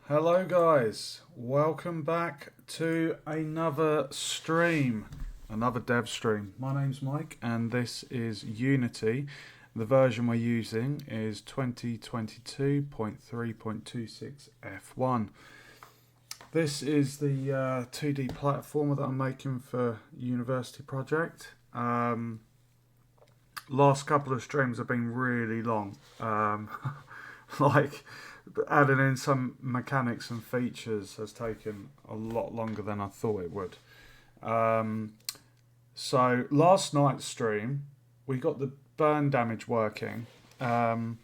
Hello guys, welcome back to another stream, another dev stream. My name's Mike and this is Unity. The version we're using is 2022.3.26 F1. This is the 2D platformer that I'm making for university project. Last couple of streams have been really long. like adding in some mechanics and features has taken a lot longer than I thought it would. So last night's stream, we got the burn damage working, but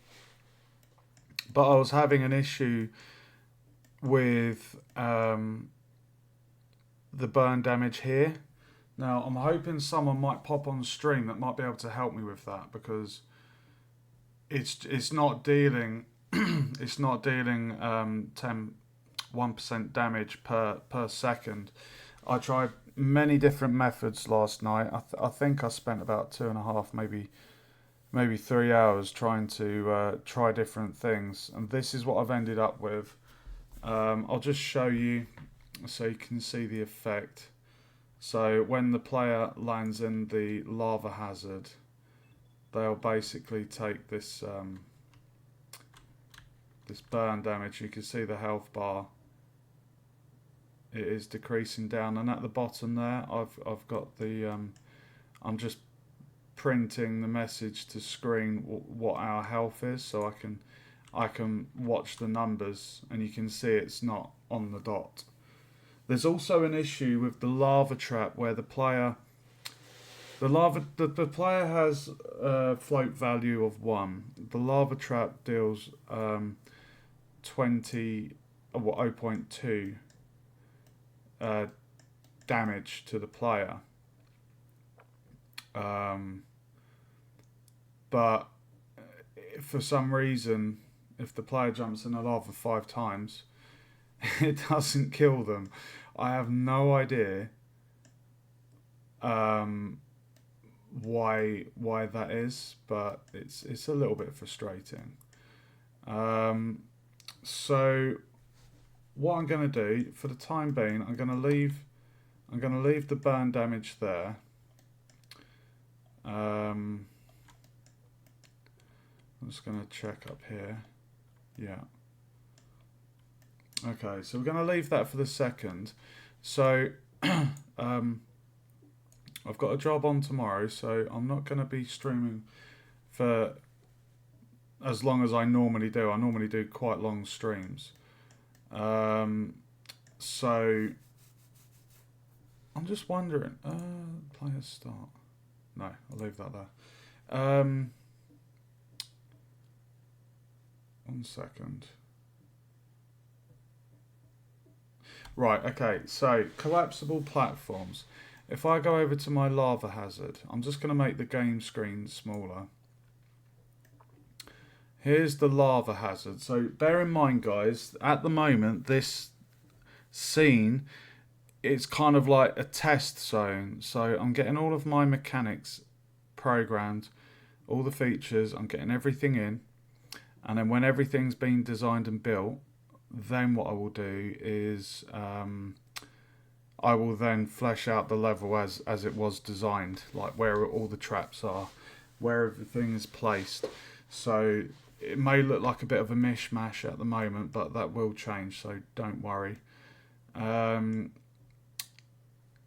I was having an issue with the burn damage here. Now I'm hoping someone might pop on stream that might be able to help me with that because it's not dealing it's not dealing 1% damage per second. I tried many different methods last night. I think I spent about 2.5, maybe 3 hours trying to try different things, and this is what I've ended up with. I'll just show you so you can see the effect. So when the player lands in the lava hazard, they'll basically take this this burn damage. You can see the health bar. It is decreasing down, and at the bottom there, I've got the I'm just printing the message to screen what our health is, so I can watch the numbers, and you can see it's not on the dot. There's also an issue with the lava trap where the player the player has a float value of 1. The lava trap deals 0.2 damage to the player. But for some reason, if the player jumps in the lava 5 times, it doesn't kill them. I have no idea why that is, but it's a little bit frustrating. So what I'm going to do for the time being, I'm going to leave the burn damage there. I'm just going to check up here. Yeah. Okay, so we're going to leave that for the second. So I've got a job on tomorrow, so I'm not going to be streaming for as long as I normally do. I normally do quite long streams. So I'm just wondering, players start. No, I'll leave that there. 1 second. Right, okay, so collapsible platforms. If I go over to my lava hazard, I'm just going to make the game screen smaller. Here's the lava hazard. So bear in mind, guys, at the moment, this scene, it's kind of like a test zone. So I'm getting all of my mechanics programmed, all the features, I'm getting everything in. And then when everything's been designed and built, then what I will do is I will then flesh out the level as it was designed, like where all the traps are, where everything is placed. So it may look like a bit of a mishmash at the moment, but that will change, so don't worry. I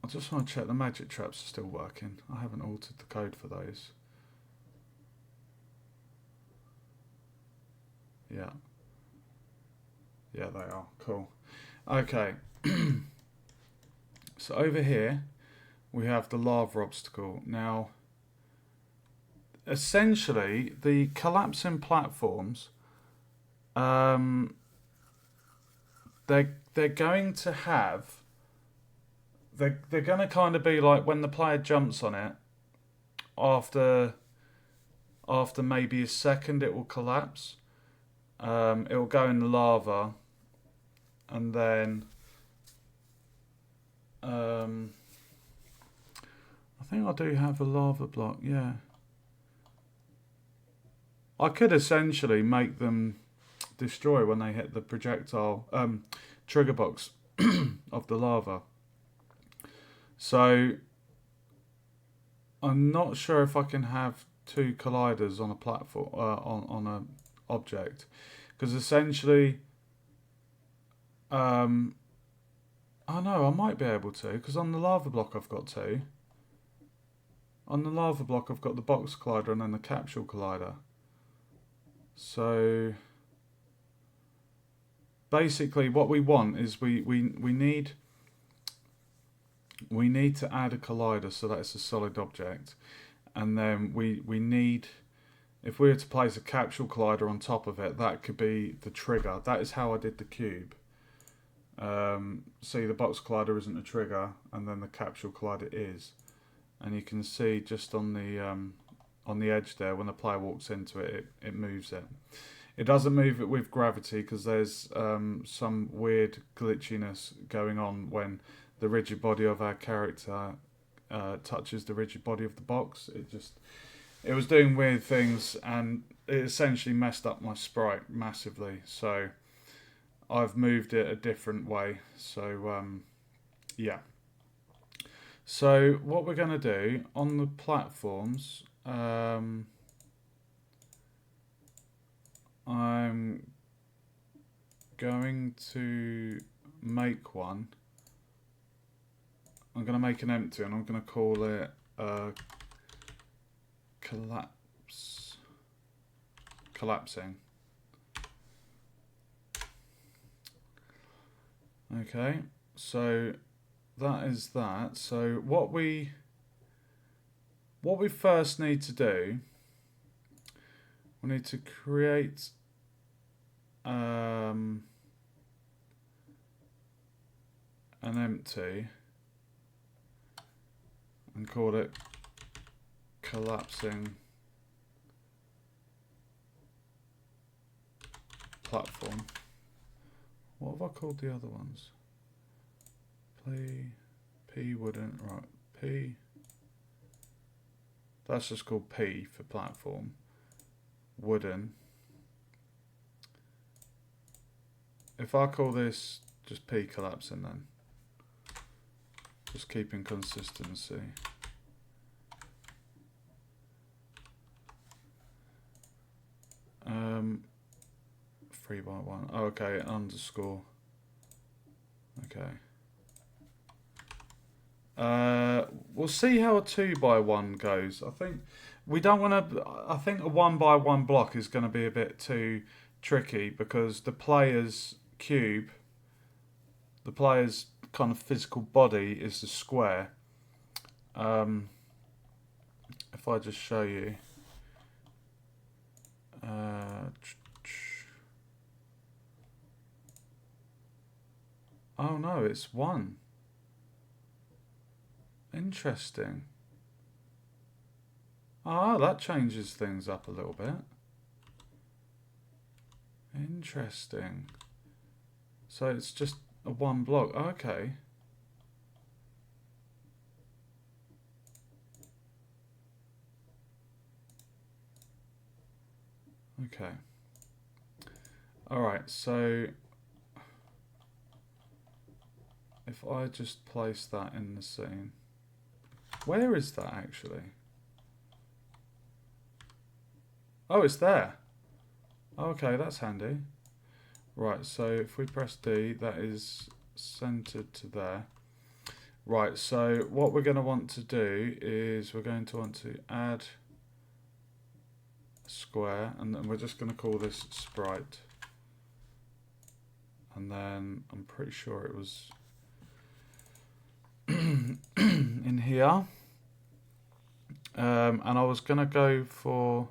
just want to check the magic traps are still working. I haven't altered the code for those. Yeah. Yeah, they are. Cool. Okay. So over here, we have the lava obstacle. Now, essentially, the collapsing platforms, they're going to have, they're going to kind of be like when the player jumps on it, after maybe a second, it will collapse. It will go in the lava, and then I think I do have a lava block, yeah. I could essentially make them destroy when they hit the projectile trigger box of the lava. So I'm not sure if I can have two colliders on a platform on a object, because essentially oh no, I might be able to, because on the lava block I've got two. On the lava block I've got the box collider and then the capsule collider. So basically what we want is we need to add a collider so that it's a solid object, and then we need, if we were to place a capsule collider on top of it, that could be the trigger. That is how I did the cube. See, the box collider isn't a trigger, and then the capsule collider is, and you can see just on the edge there, when the player walks into it, it moves it. It doesn't move it with gravity because there's some weird glitchiness going on when the rigid body of our character touches the rigid body of the box. It was doing weird things, and it essentially messed up my sprite massively. So I've moved it a different way. So yeah. So what we're going to do on the platforms, I'm going to make one. I'm going to make an empty, and I'm going to call it collapsing. Okay, so that is that. So what we first need to do, we need to create an empty and call it collapsing platform. What have I called the other ones? P wouldn't, right, P. That's just called P for platform. Wooden. If I call this just P collapsing, then just keeping consistency. 3 by 1. Oh, okay, underscore. Okay. We'll see how a 2 by 1 goes. I think we don't want to. I think a 1 by 1 block is going to be a bit too tricky because the player's cube, the player's kind of physical body is the square. If I just show you. Oh no, it's 1. Interesting. Ah, that changes things up a little bit. Interesting. So it's just a 1 block. Okay. Okay. Alright, so if I just place that in the scene. Where is that actually? Oh, it's there. Okay, that's handy. Right, so if we press D, that is centered to there. Right, so what we're going to want to do is we're going to want to add a square, and then we're just going to call this sprite. And then I'm pretty sure it was in here. And I was going to go for...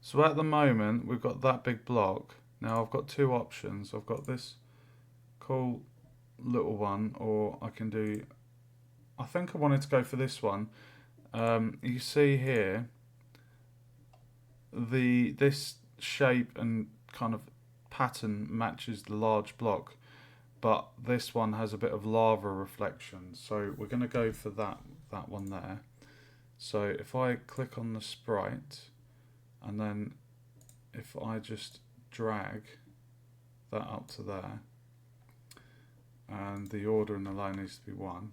So at the moment, we've got that big block. Now I've got 2 options. I've got this cool little one, or I can do... I think I wanted to go for this one. You see here, this shape and kind of pattern matches the large block, but this one has a bit of lava reflection. So we're going to go for that one there. So if I click on the sprite, and then if I just drag that up to there, and the order in the line needs to be 1.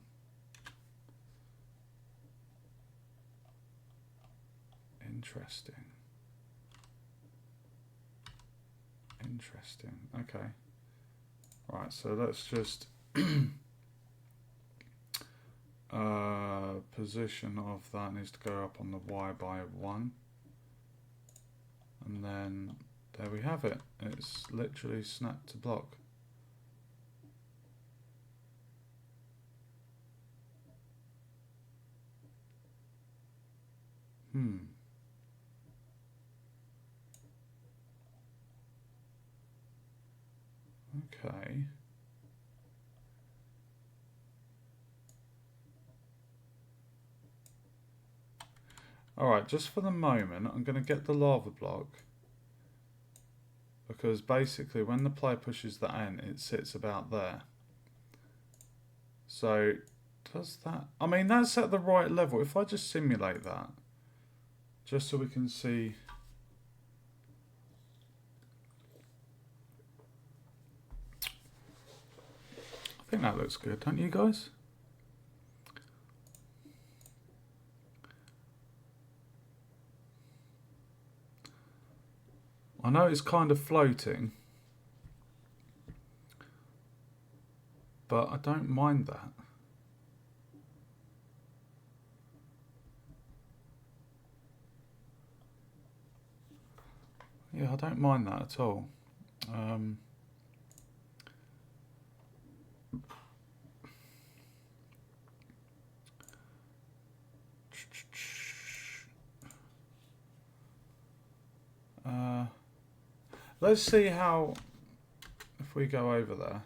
Interesting. Interesting. Okay. Right, so let's just position of that needs to go up on the Y by 1. And then there we have it. It's literally snapped to block. Okay. Alright, just for the moment, I'm going to get the lava block, because basically when the player pushes the N, it sits about there. So, does that... I mean, that's at the right level. If I just simulate that, just so we can see... I think that looks good, don't you guys? I know it's kind of floating, but I don't mind that. Yeah, I don't mind that at all. Let's see how, if we go over there.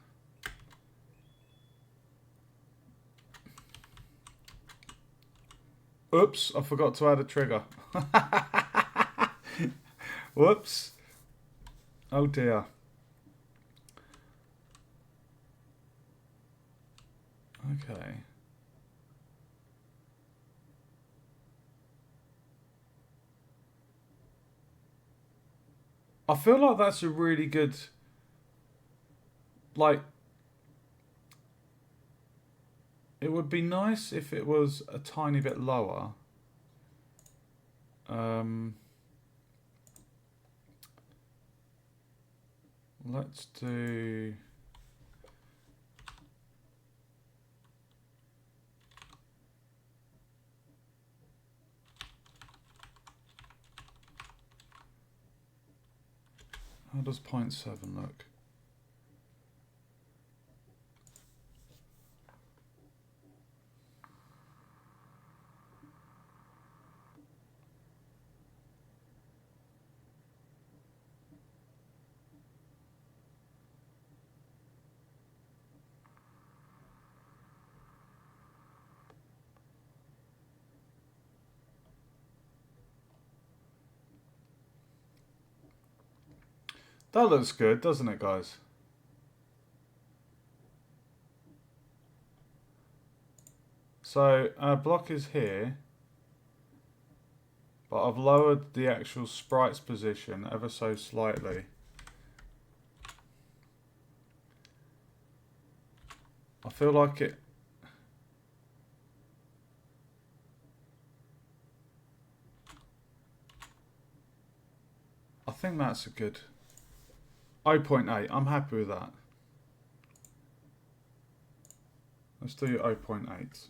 Oops, I forgot to add a trigger. Whoops. Oh dear. Okay. I feel like that's a really good, like, it would be nice if it was a tiny bit lower. Let's do... How does 0.7 look? That looks good, doesn't it, guys? So our block is here, but I've lowered the actual sprite's position ever so slightly. I feel like it... I think that's a good... 0.8, I'm happy with that. Let's do 0.8.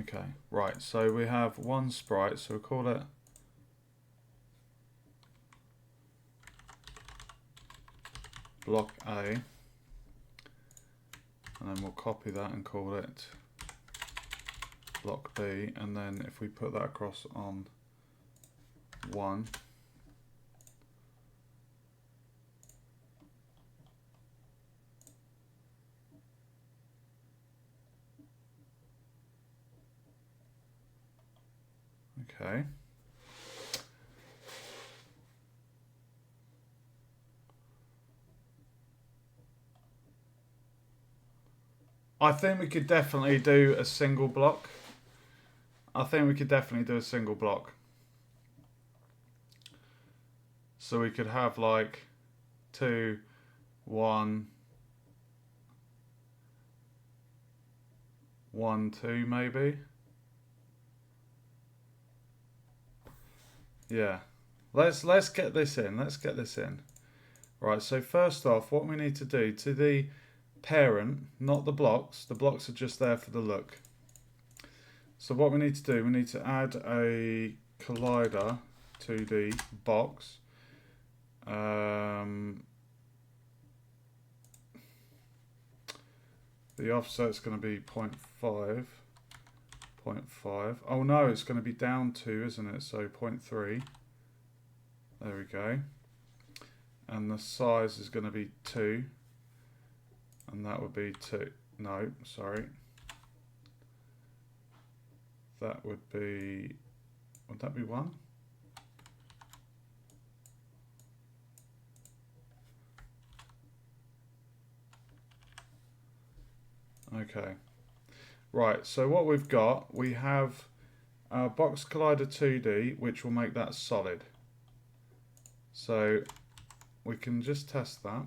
Okay, right, so we have one sprite, so we'll call it block A, and then we'll copy that and call it block B, and then if we put that across on 1, okay. I think we could definitely do a single block. So we could have like 2, 1, 1, 2 maybe. Yeah. Let's get this in. Let's get this in. Right, so first off, what we need to do to the parent, not the blocks are just there for the look. So what we need to do, we need to add a collider to the box. The offset's going to be 0.5, 0.5. Oh no, it's going to be down 2, isn't it? So 0.3. There we go. And the size is going to be 2. And that would be 2. No, sorry. That would that be 1? Okay. Right, so what we've got, we have our Box Collider 2D, which will make that solid. So we can just test that.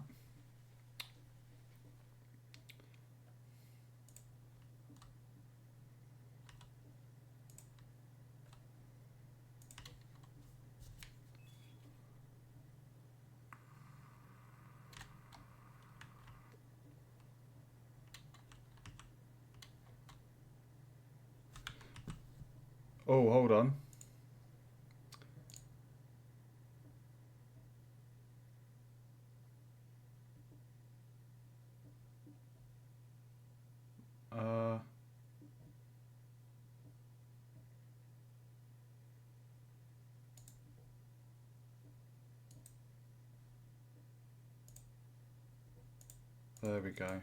Oh, hold on. There we go.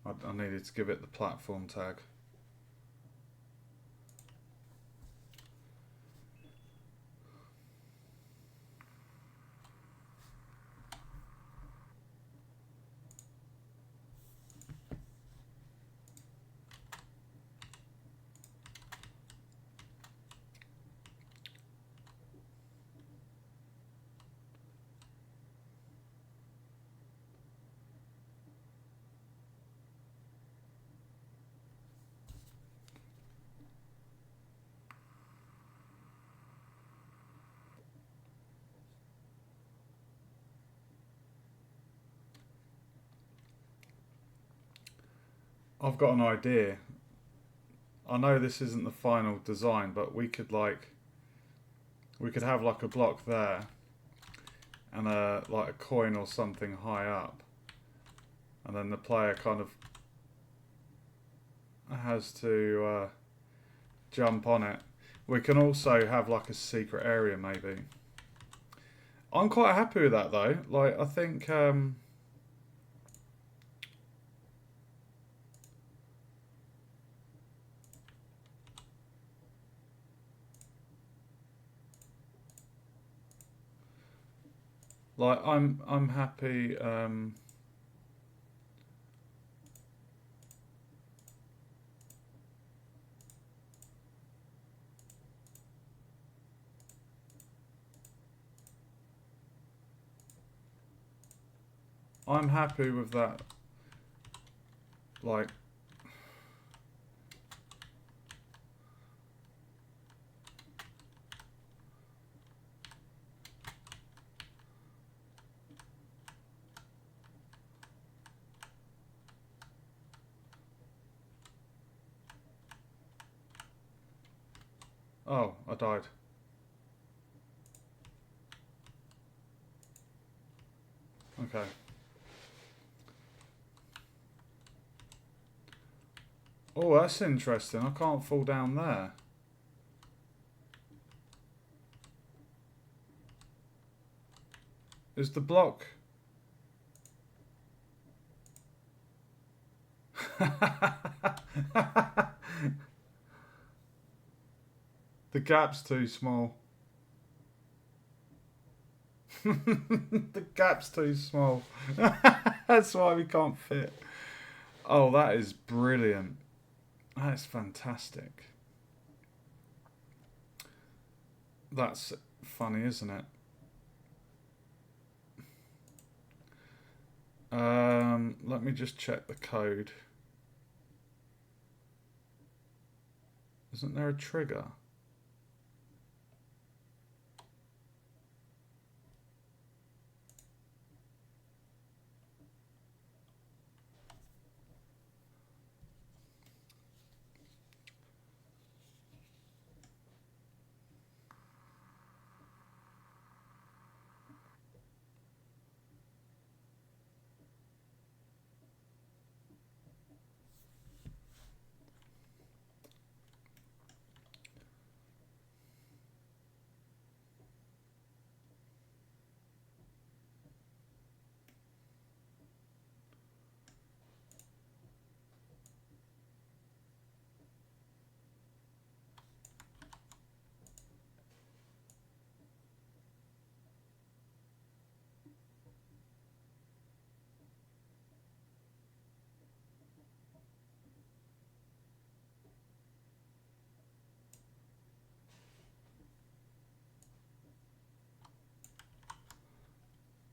I needed to give it the platform tag. I've got an idea. I know this isn't the final design, but we could have like a block there and like a coin or something high up, and then the player kind of has to jump on it. We can also have like a secret area maybe. I'm quite happy with that though. Like I think like I'm happy I'm happy with that. Like oh, I died. Okay. Oh, that's interesting. I can't fall down there. Is the block... The gap's too small. The gap's too small. That's why we can't fit. Oh, that is brilliant. That is fantastic. That's Funny, isn't it? Let me just check the code. Isn't there a trigger?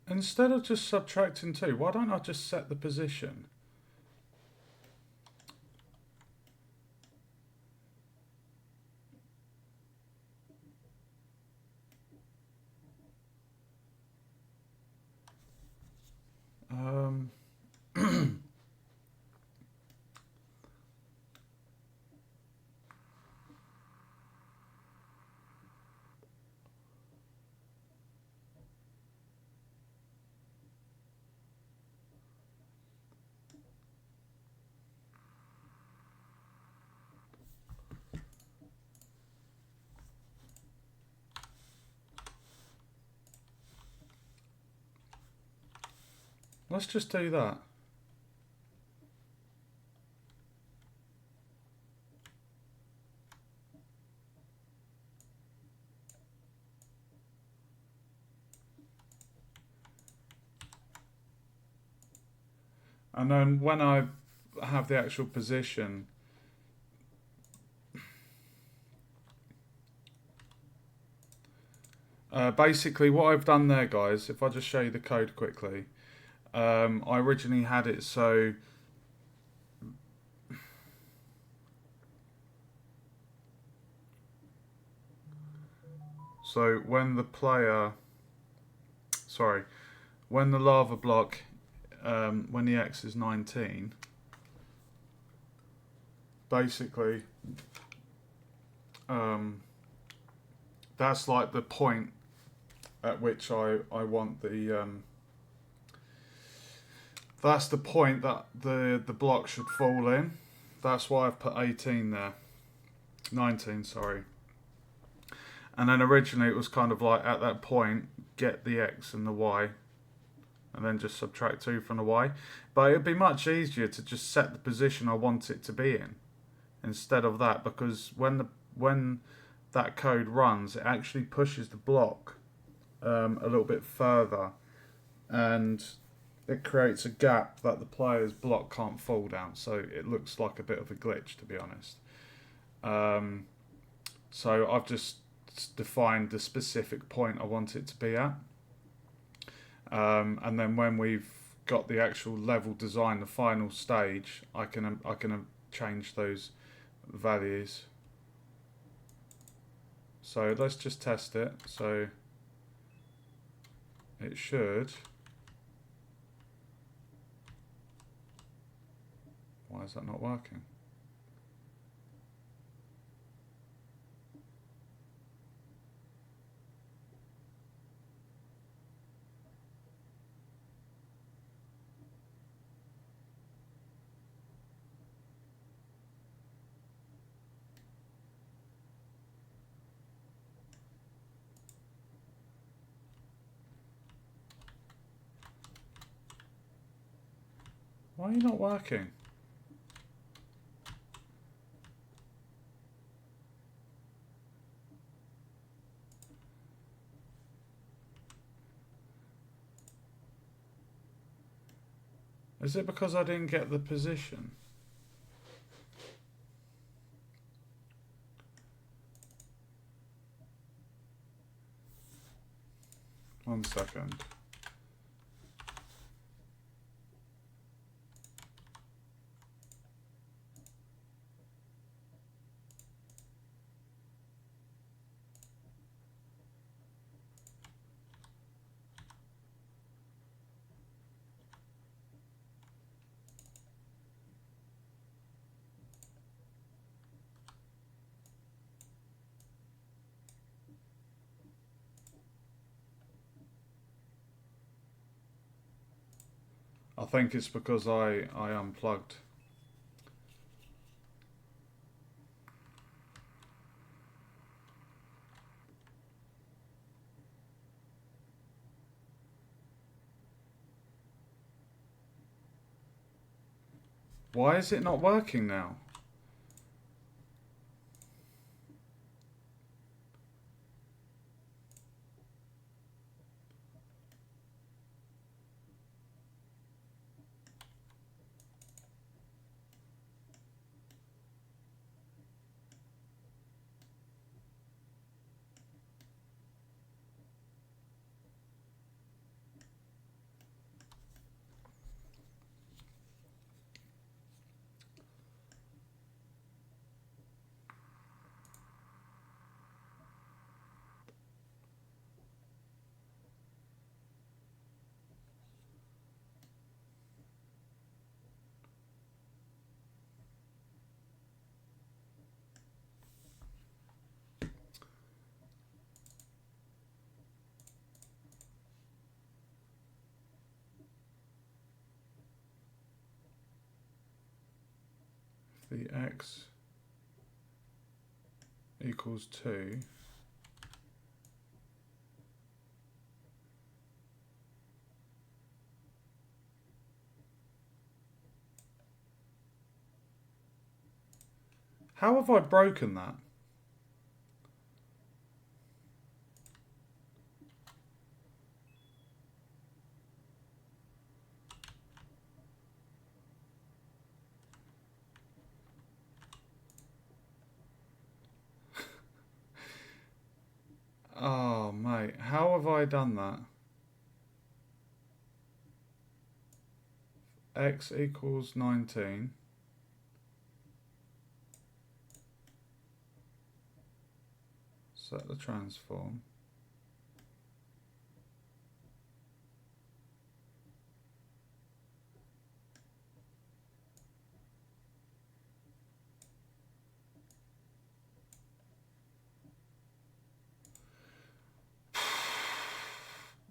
Instead of just subtracting 2, why don't I just set the position? Let's just do that. And then when I have the actual position, basically what I've done there, guys, if I just show you the code quickly, I originally had it so when the player, when the lava block, when the X is 19, basically that's like the point at which I want the that's the point that the block should fall in. That's why I've put 18 there. 19, sorry. And then originally it was kind of like at that point, get the X and the Y, and then just subtract 2 from the Y. But it'd be much easier to just set the position I want it to be in instead of that, because when that code runs, it actually pushes the block a little bit further, and it creates a gap that the player's block can't fall down. So it looks like a bit of a glitch, to be honest. So I've just defined the specific point I want it to be at. And then when we've got the actual level design, the final stage, I can change those values. So let's just test it. So it should. Why is that not working? Why are you not working? Is it because I didn't get the position? 1 second. I think it's because I unplugged. Why is it not working now? The x equals 2. How have I broken that? Oh, mate, how have I done that? X equals 19. Set the transform.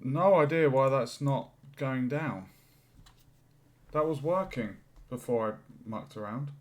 No idea why that's not going down. That was working before I mucked around.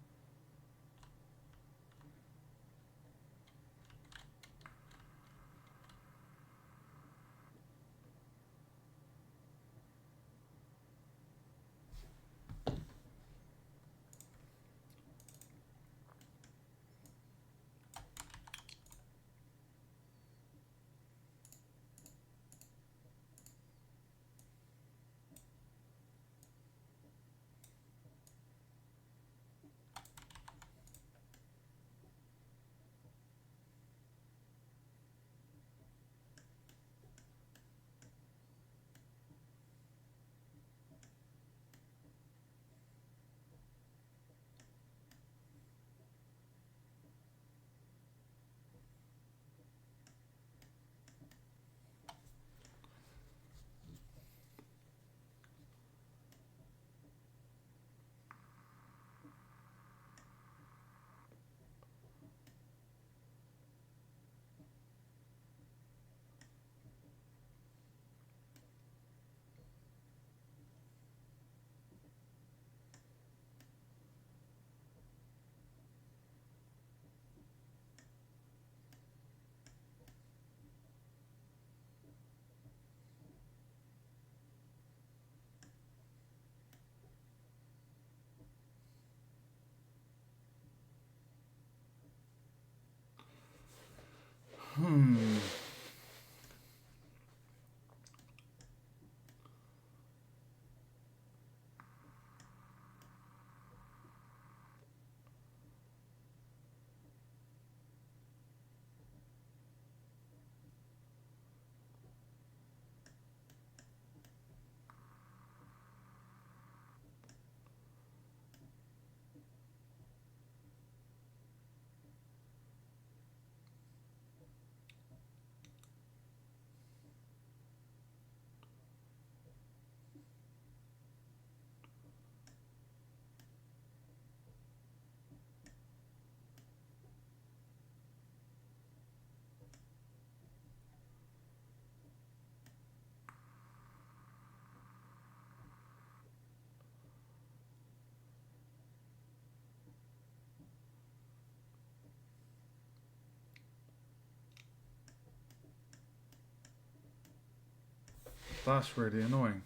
That's really annoying.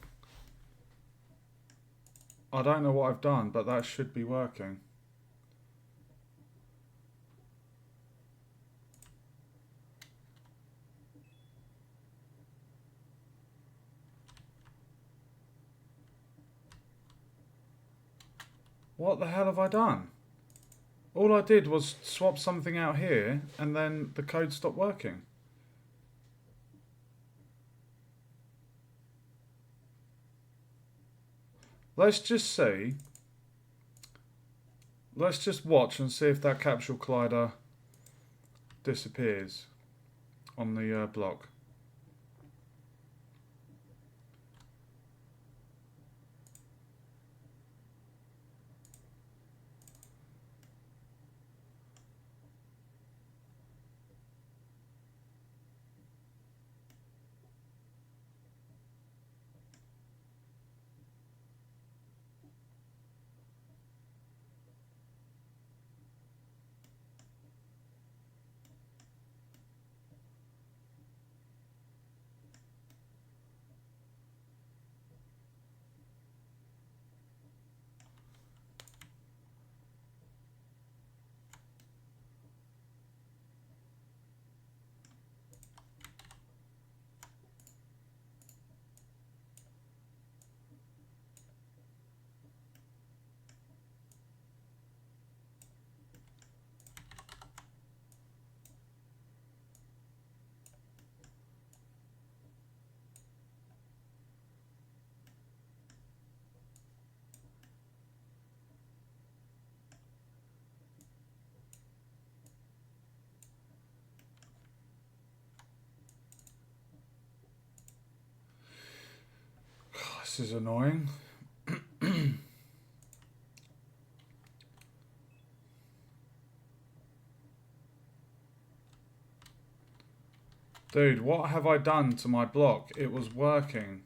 I don't know what I've done, but that should be working. What the hell have I done? All I did was swap something out here and then the code stopped working. Let's just see. Let's just watch and see if that capsule collider disappears on the block. This is annoying. Dude, what have I done to my block? It was working.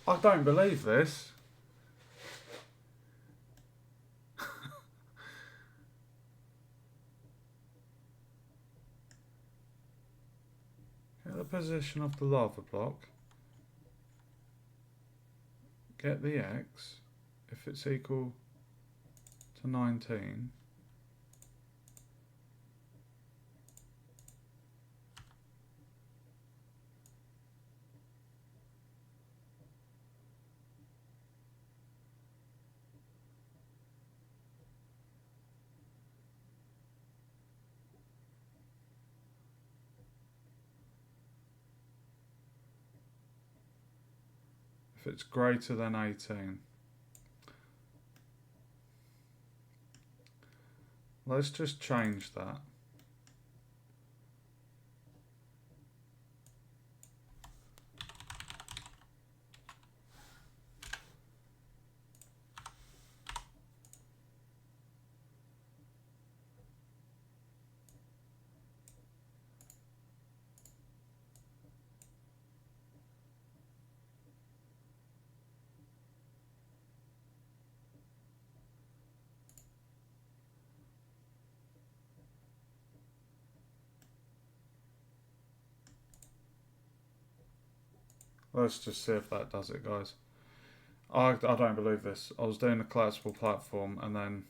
I don't believe this. Get the position of the lava block. Get the X. If it's equal to 19. If it's greater than 18. Let's just change that. Let's just see if that does it, guys. I don't believe this. I was doing a collapsible platform and then...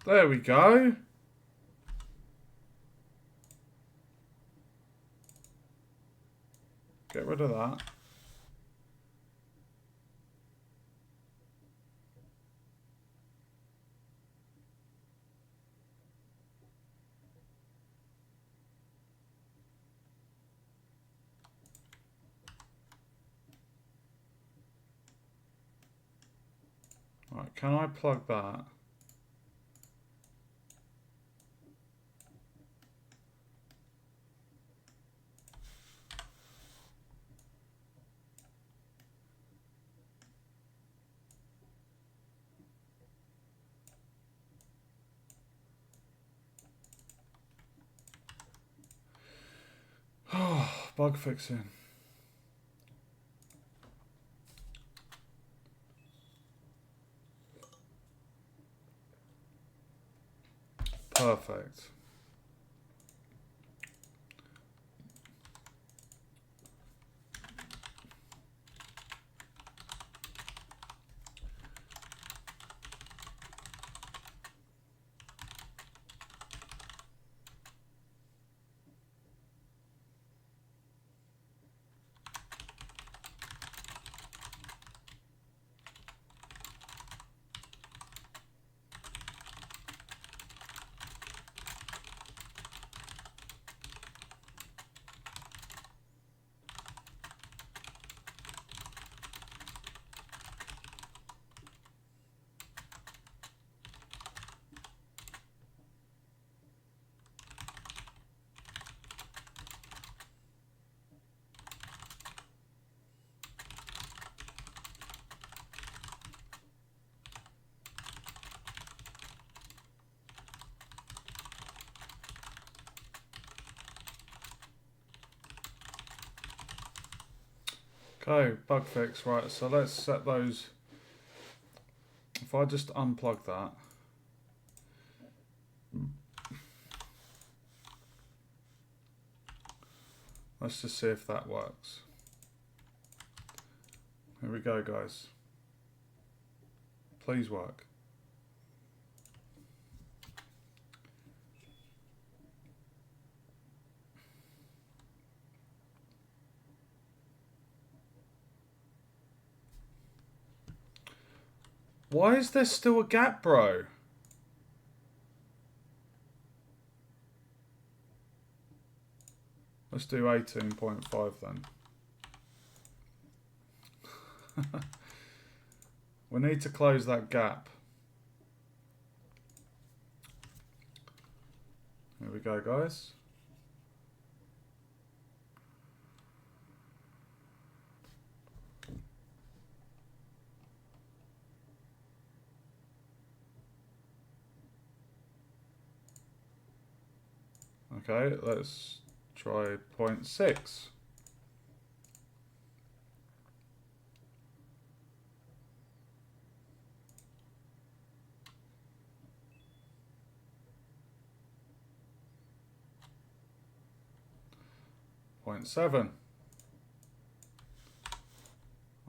There we go. Get rid of that. Right, can I plug that? Bug fixing. Perfect. Okay, bug fix, right, so let's set those. If I just unplug that. Let's just see if that works. Here we go, guys. Please work. Why is there still a gap, bro? Let's do 18.5 then. We need to close that gap. Here we go, guys. Okay, let's try 0.6. Point 7.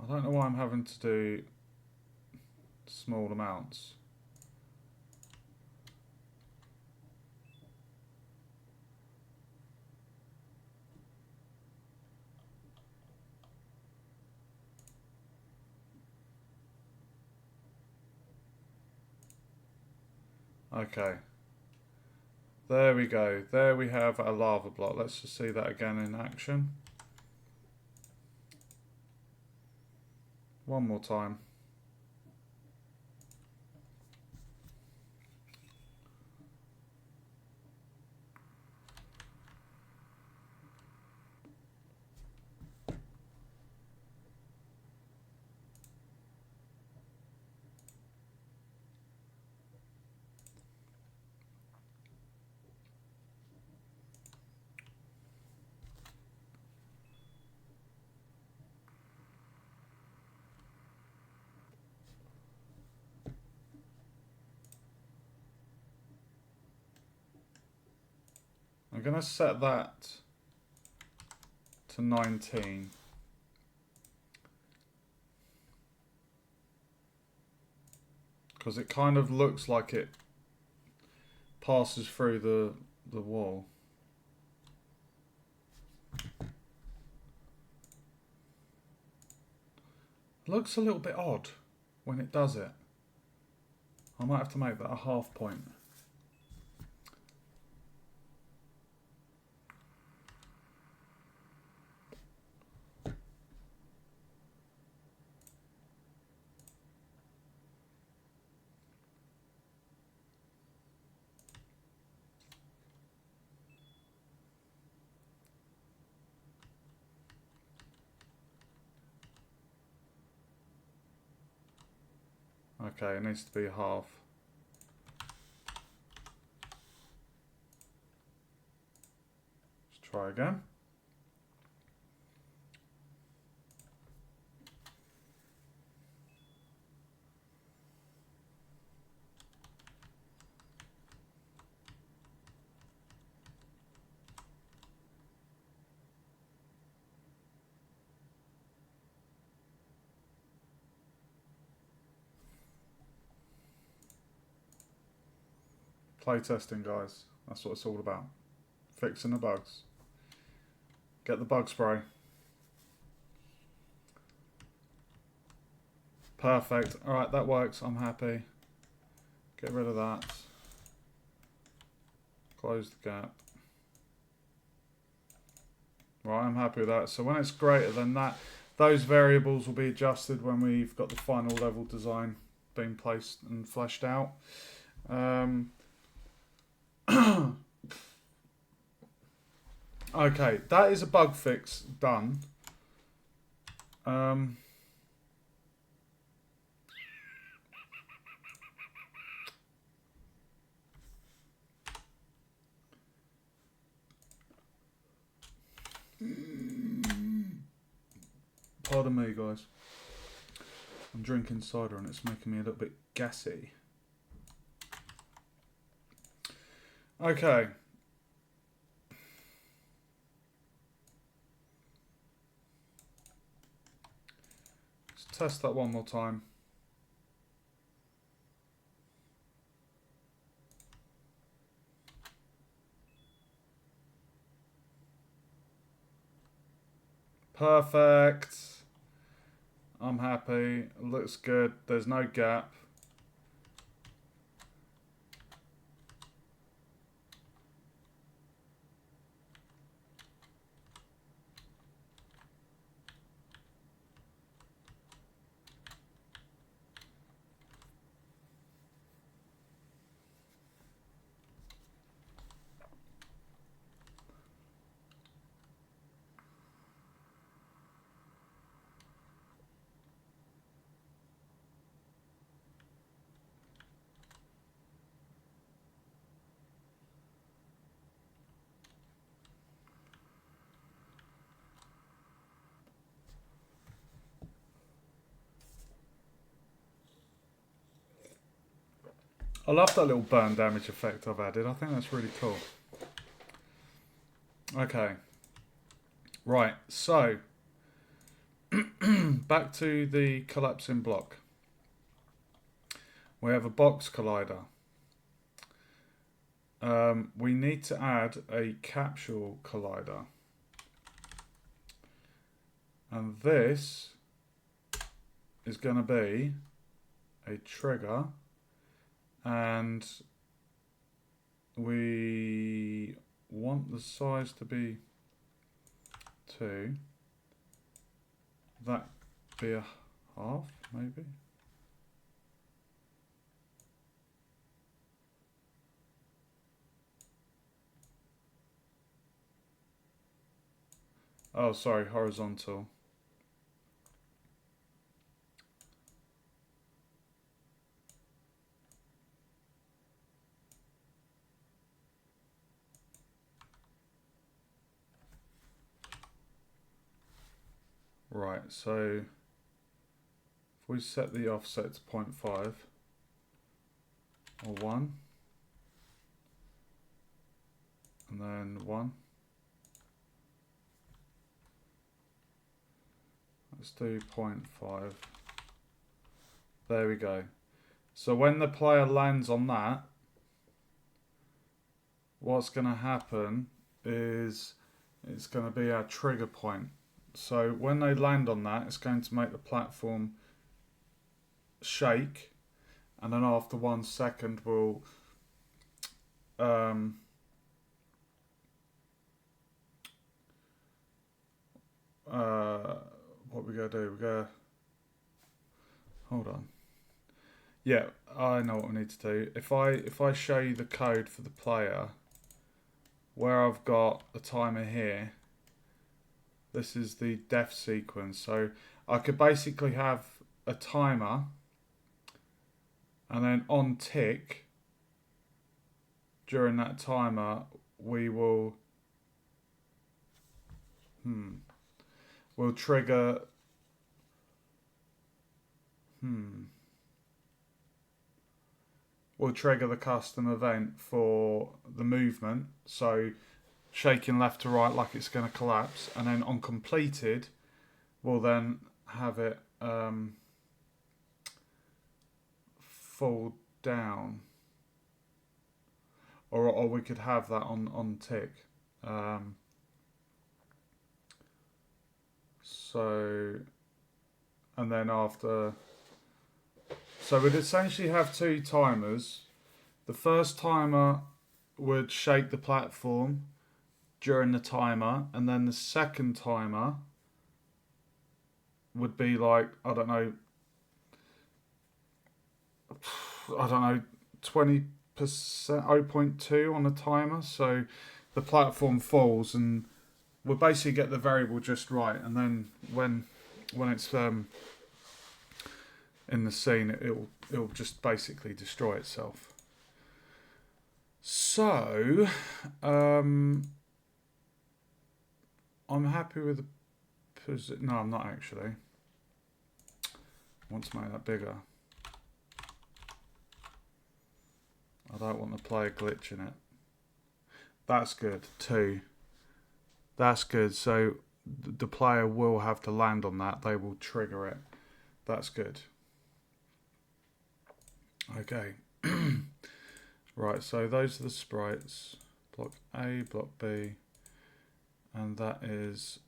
I don't know why I'm having to do small amounts. Okay. There we go. There we have a lava block. Let's just see that again in action. One more time. I'm going to set that to 19. Because it kind of looks like it passes through the wall. It looks a little bit odd when it does it. I might have to make that a half point. Okay, it needs to be half. Let's try again. Playtesting, guys. That's what it's all about. Fixing the bugs. Get the bug spray. Perfect. Alright, that works. I'm happy. Get rid of that. Close the gap. Right, I'm happy with that. So when it's greater than that, those variables will be adjusted when we've got the final level design being placed and fleshed out. Okay, that is a bug fix done. Pardon me, guys. I'm drinking cider and it's making me a little bit gassy. Okay. Let's test that one more time. Perfect. I'm happy. Looks good. There's no gap. I love that little burn damage effect I've added. I think that's really cool. Okay. Right, so back to the collapsing block. We have a box collider. We need to add a capsule collider. And this is going to be a trigger. And we want the size to be 2. That be a half, maybe. Oh, sorry, horizontal. Right, so if we set the offset to 0.5 or 1, and then 1, let's do 0.5. There we go. So when the player lands on that, what's going to happen is it's going to be our trigger point. So when they land on that, it's going to make the platform shake, and then after 1 second we'll what we gotta do? We gotta hold on. Yeah, I know what we need to do. If I show you the code for the player, where I've got the timer here, this is the death sequence. So I could basically have a timer, and then on tick, during that timer, we will we'll trigger we'll trigger the custom event for the movement. So shaking left to right like it's going to collapse, and then on completed, we'll then have it fall down. or we could have that on tick. So, and then after, so we'd essentially have two timers. The first timer would shake the platform during the timer, and then the second timer would be like, I don't know, 20%, 0.2 on the timer. So the platform falls, and we'll basically get the variable just right, and then when it's in the scene, it'll just basically destroy itself. So I'm happy with the position. No, I'm not actually. I want to make that bigger. I don't want the player glitch in it. That's good. 2. That's good. So the player will have to land on that. They will trigger it. That's good. Okay. Right, so those are the sprites. Block A, block B. And that is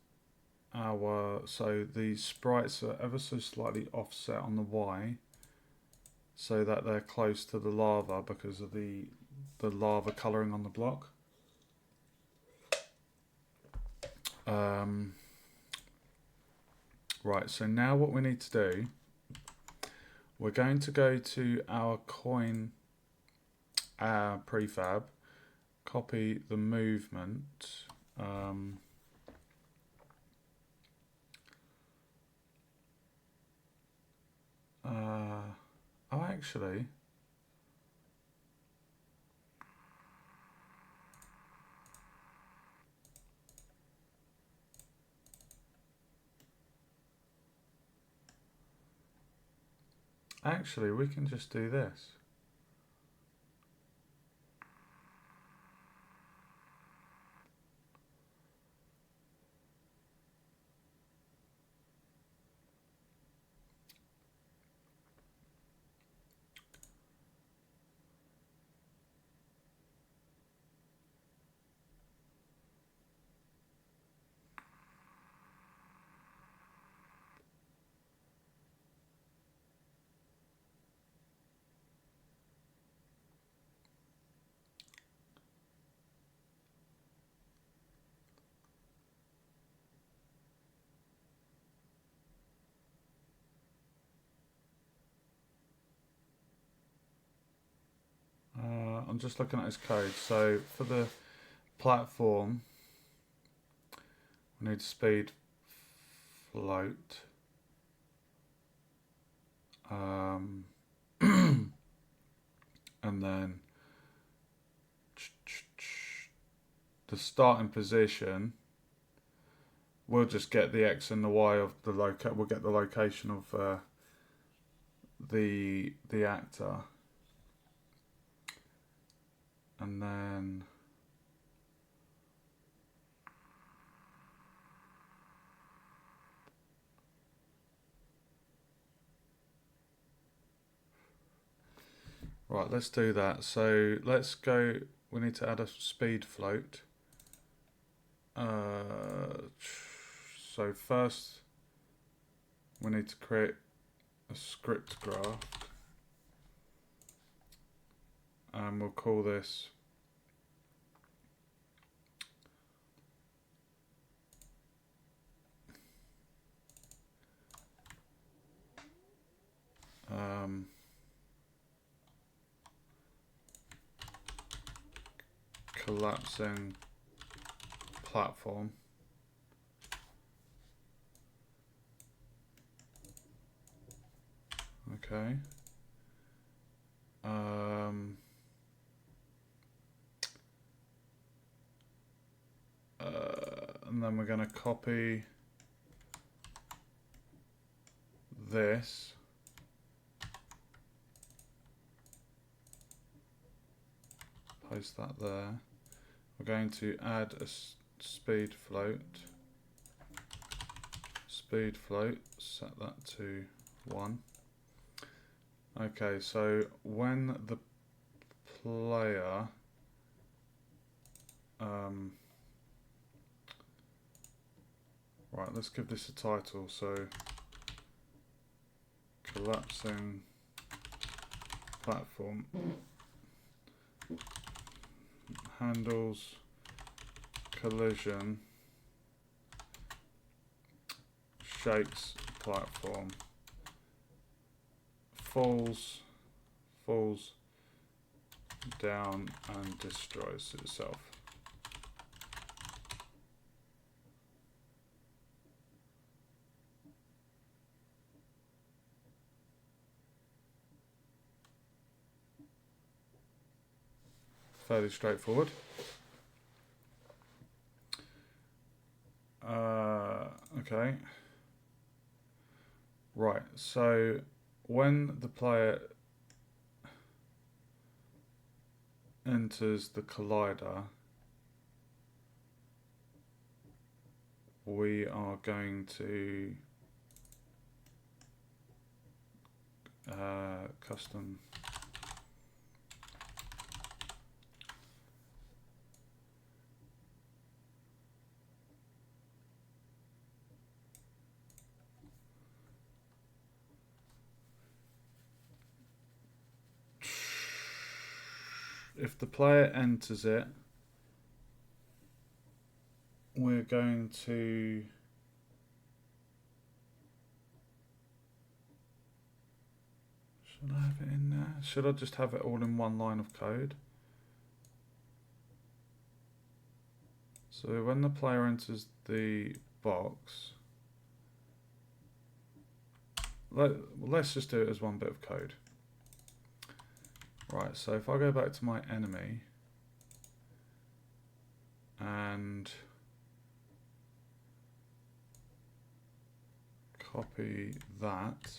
our... So the sprites are ever so slightly offset on the Y, so that they're close to the lava because of the lava colouring on the block. Right, so now what we need to do, we're going to go to our coin prefab, copy the movement, oh actually, we can just do this. I'm just looking at his code. So for the platform, we need speed float. And then the starting position, we'll just get the X and the Y of the we'll get the location of the actor. And then right, let's do that. So let's go, we need to add a speed float. So first we need to create a script graph, and we'll call this collapsing platform. Okay. And then we're going to copy this. Paste that there. We're going to add a speed float. Speed float, set that to 1. Okay, so when the player Right, let's give this a title. So, collapsing platform handles collision, shakes platform, falls down and destroys itself. Fairly straightforward. Okay. Right, so when the player enters the collider, we are going to custom if the player enters it, we're going to should I have it in there? Should I just have it all in one line of code? So when the player enters the box, let's just do it as one bit of code. Right, so if I go back to my enemy and copy that,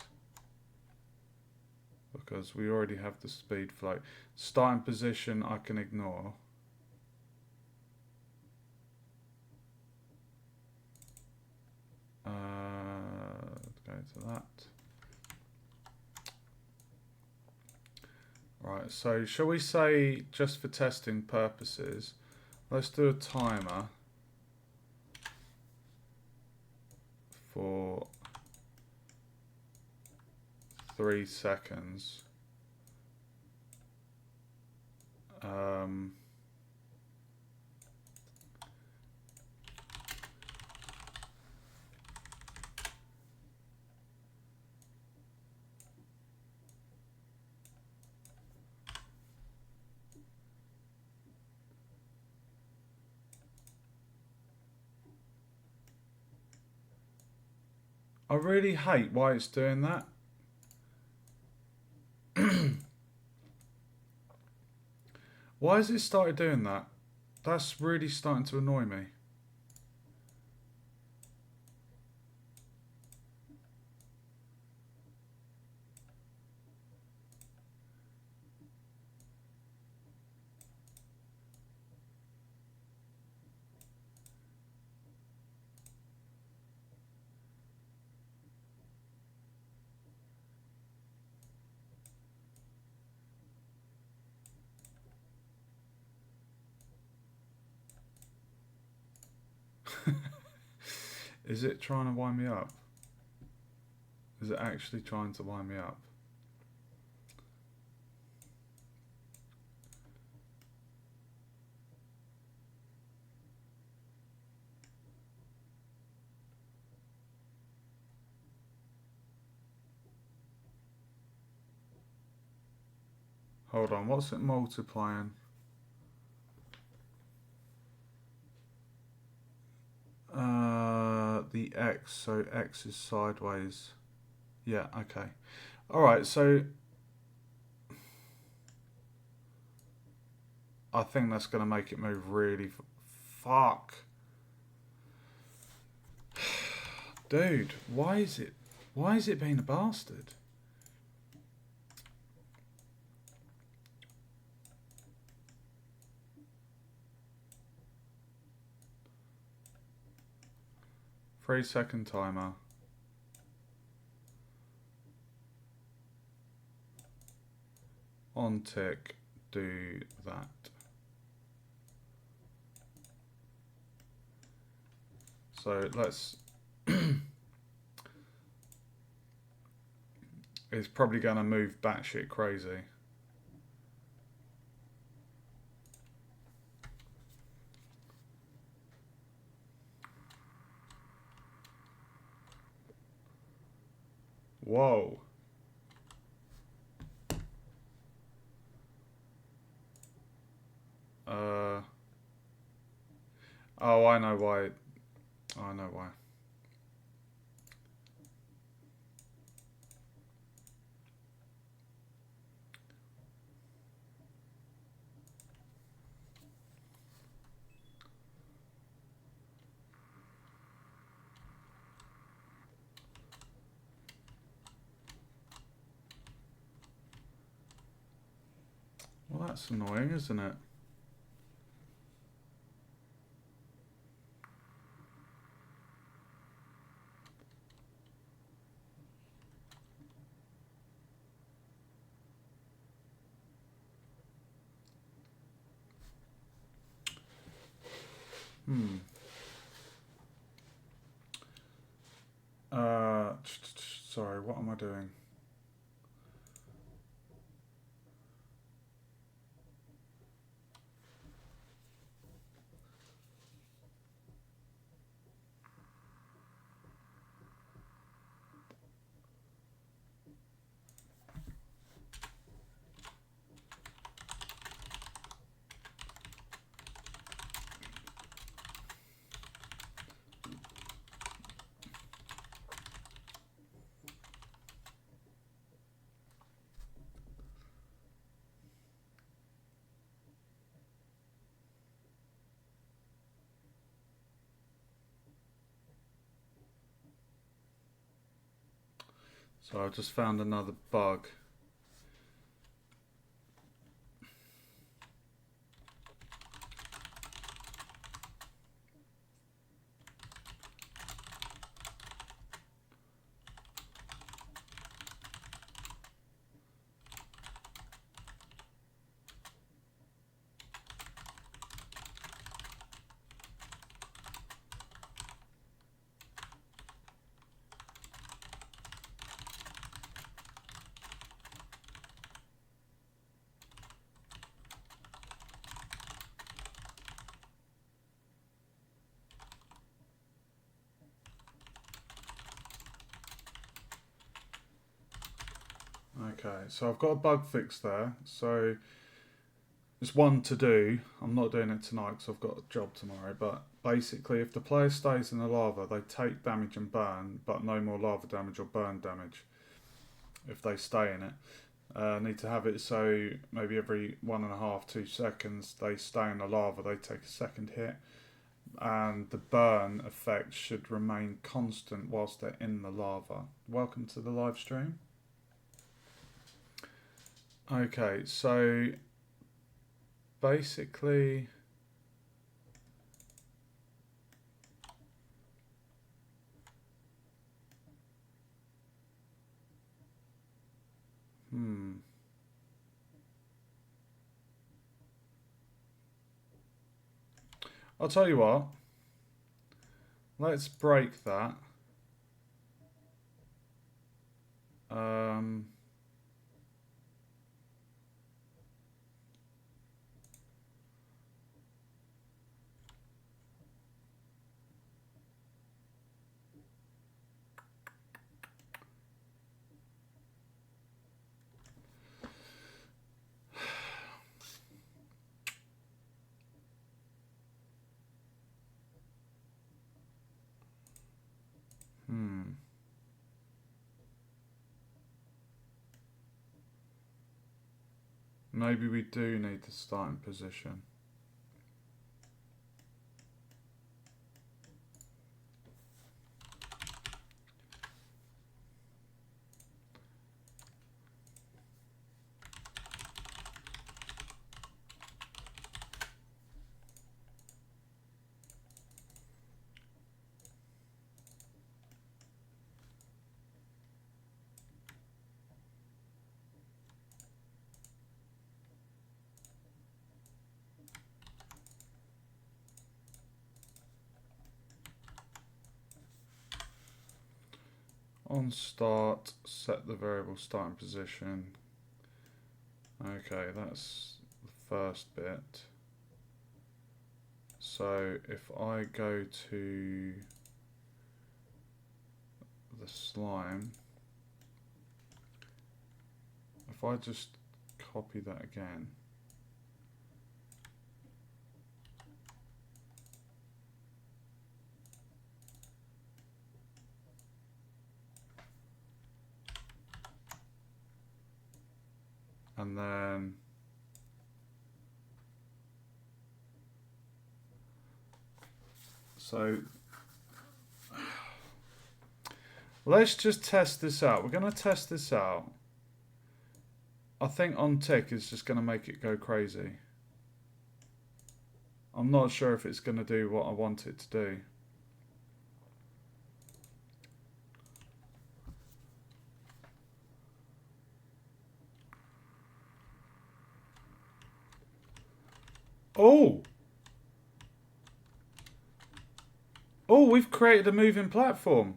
because we already have the speed float. Starting position I can ignore. Let's go to that. Right, so shall we say, just for testing purposes, let's do a timer for 3 seconds. I really hate why it's doing that. Why has it started doing that? That's really starting to annoy me. Is it trying to wind me up? Is it actually trying to wind me up? Hold on, what's it multiplying? The X, so X is sideways. Yeah, okay. Alright, so I think that's going to make it move really... Fuck. Dude, why is it being a bastard? Three-second timer. On tick, do that. So let's. It's probably going to move batshit crazy. Whoa. Oh, I know why. I know why. Well, that's annoying, isn't it? Hmm. Sorry, what am I doing? So I just found another bug. Okay, so I've got a bug fix there. So it's one to do. I'm not doing it tonight because I've got a job tomorrow. But basically, if the player stays in the lava, they take damage and burn, but no more lava damage or burn damage if they stay in it. Need to have it so maybe every 1.5, 2 seconds they stay in the lava, they take a second hit, and the burn effect should remain constant whilst they're in the lava. Welcome to the live stream. Okay, so basically I'll tell you what, let's break that. Um, Maybe we do need to start in position. On start, set the variable starting position. Okay, that's the first bit. So if I go to the slime, if I just copy that again, and then so let's just test this out. We're going to test this out. I think on tick is just going to make it go crazy. I'm not sure if it's going to do what I want it to do. Oh! Oh, we've created a moving platform.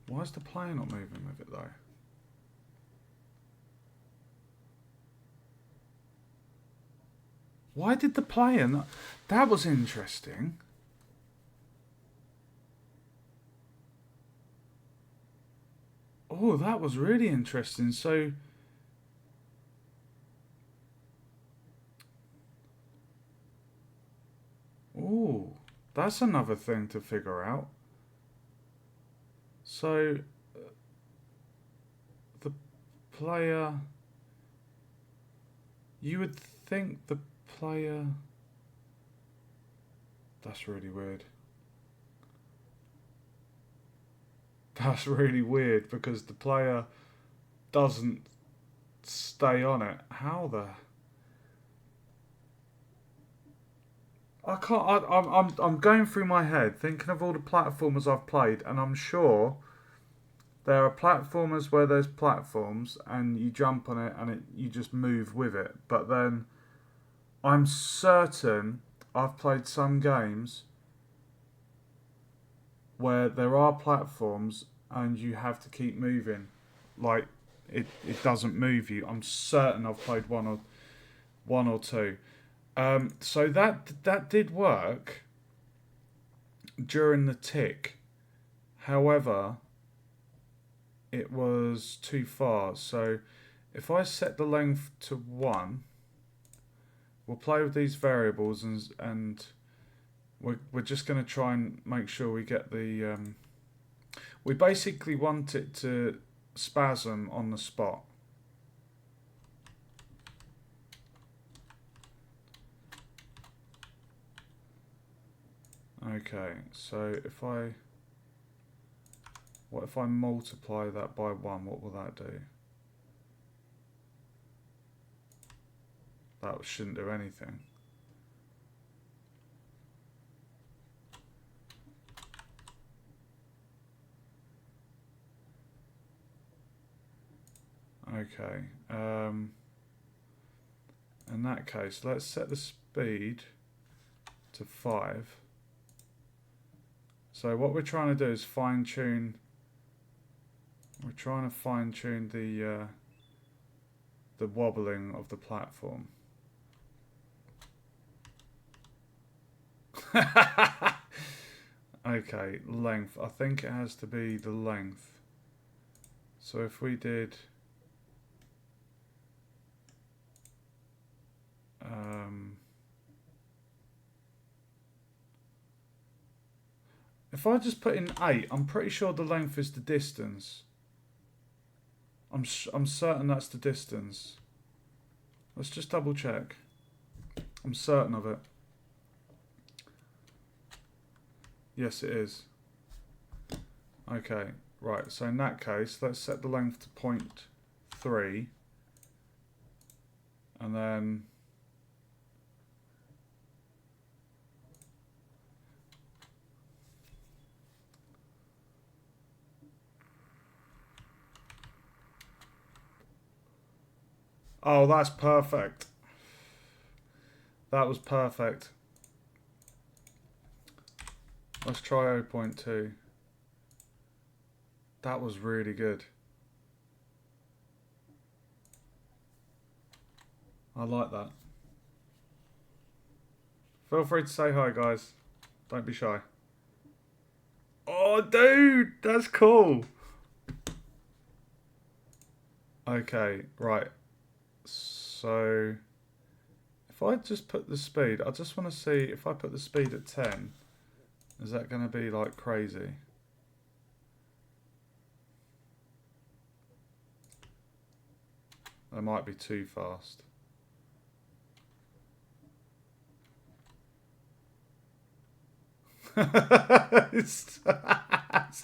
Why is the player not moving with it though? Why did the player not? That was interesting. Oh, that was really interesting. So, oh, that's another thing to figure out. So, the player, you would think the player, that's really weird. That's really weird because the player doesn't stay on it. How the? I can't. I'm going through my head thinking of all the platformers I've played, and I'm sure there are platformers where there's platforms and you jump on it and you just move with it. But then I'm certain I've played some games where there are platforms and you have to keep moving, like it doesn't move you. I'm certain I've played one or two. So that did work during the tick. However, it was too far. So if I set the length to 1, we'll play with these variables and we're just going to try and make sure we get the. We basically want it to spasm on the spot. Okay, so what if I multiply that by 1, what will that do? That shouldn't do anything. Okay, in that case, let's set the speed to 5. So what we're trying to do is fine tune. We're trying to fine tune the wobbling of the platform. Okay, length. I think it has to be the length. So if we did if I just put in 8, I'm pretty sure the length is the distance. I'm certain that's the distance. Let's just double check. I'm certain of it. Yes, it is. Okay, right. So in that case, let's set the length to 0.3, and then oh, that's perfect. That was perfect. Let's try 0.2. That was really good. I like that. Feel free to say hi, guys. Don't be shy. Oh, dude, that's cool. Okay, right. So, if I just put the speed, I just want to see if I put the speed at 10, is that going to be like crazy? That might be too fast. it's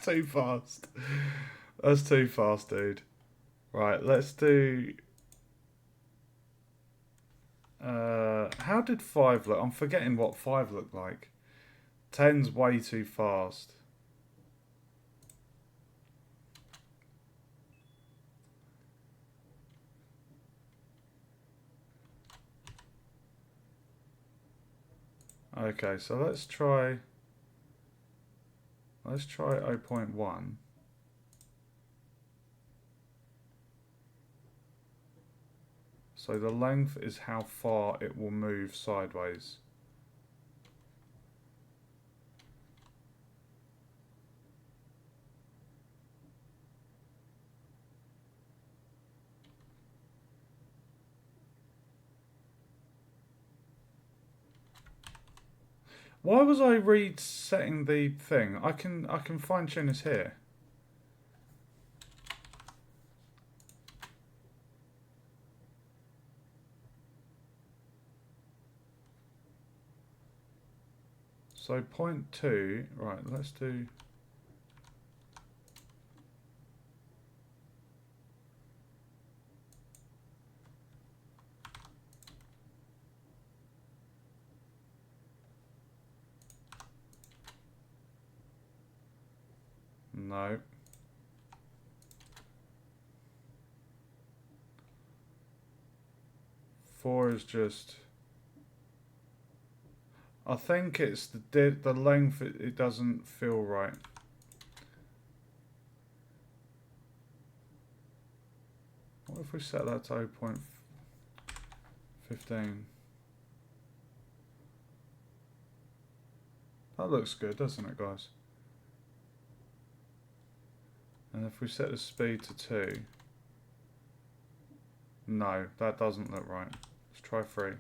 too fast. That's too fast, dude. Right, let's do. How did 5 look? I'm forgetting what 5 looked like. 10's way too fast. Okay, so let's try 0.1. So the length is how far it will move sideways. Why was I resetting the thing? I can fine tune this here. So 0.2, right, let's do. No. Four is just. I think it's the length. It doesn't feel right. What if we set that to 0.15? That looks good, doesn't it, guys? And if we set the speed to 2. No, that doesn't look right. Let's try 3.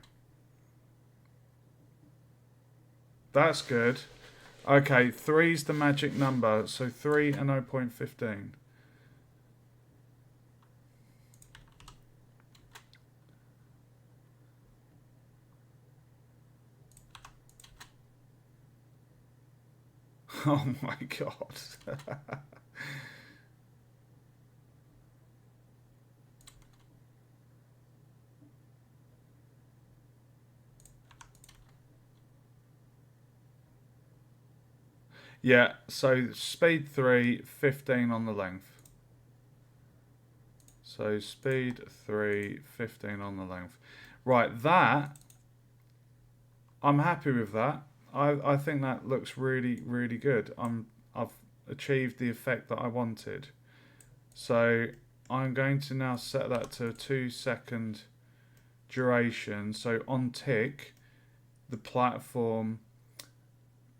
That's good. Okay, 3's the magic number. So 3 and 0.15. Oh my god. Yeah, so speed 3, 15 on the length. So speed 3, 15 on the length. Right, that, I'm happy with that. I think that looks really, really good. I've achieved the effect that I wanted. So I'm going to now set that to a 2-second duration. So on tick, the platform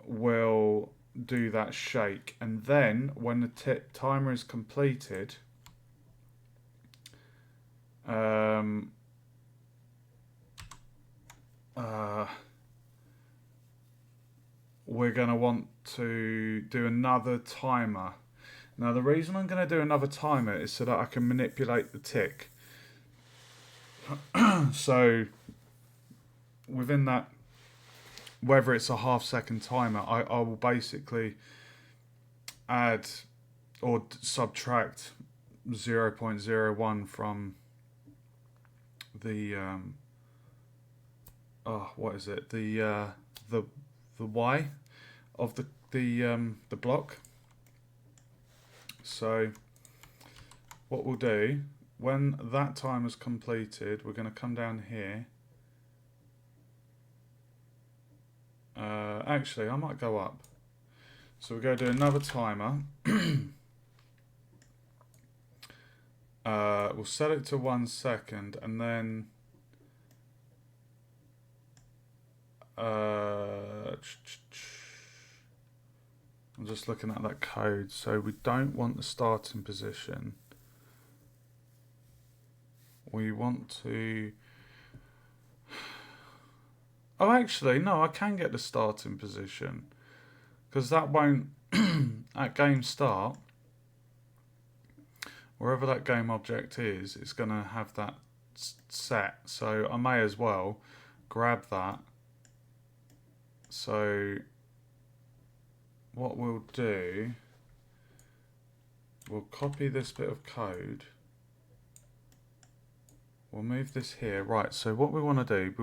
will do that shake, and then when the timer is completed, we're going to want to do another timer. Now the reason I'm going to do another timer is so that I can manipulate the tick. So within that, whether it's a half-second timer, I will basically add or subtract 0.01 from the what is it, the Y of the block. So what we'll do, when that time is completed, we're going to come down here. Actually, I might go up. So we're going to do another timer. We'll set it to 1 second, and then I'm just looking at that code. So we don't want the starting position. We want to... Oh, actually, no, I can get the starting position. Because that won't... at game start, wherever that game object is, it's going to have that set. So I may as well grab that. So what we'll do, we'll copy this bit of code. We'll move this here. Right, so what we want to do,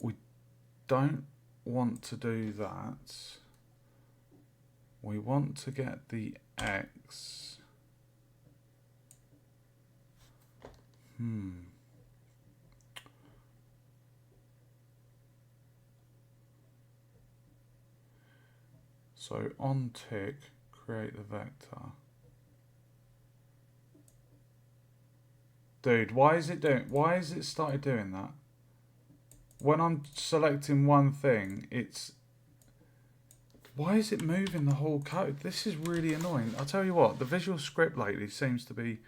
we don't want to do that. We want to get the X. So on tick, create the vector. Dude, why is it started doing that? When I'm selecting one thing, why is it moving the whole code? This is really annoying. I'll tell you what, the Visual Script lately seems to be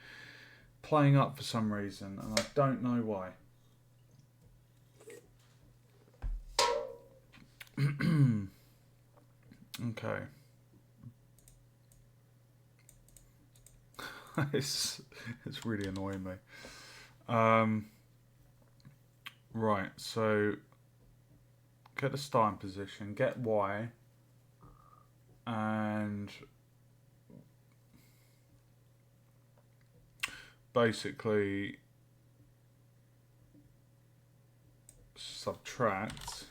playing up for some reason, and I don't know why. Okay. it's really annoying me. Right, so get the starting position, get Y, and basically subtract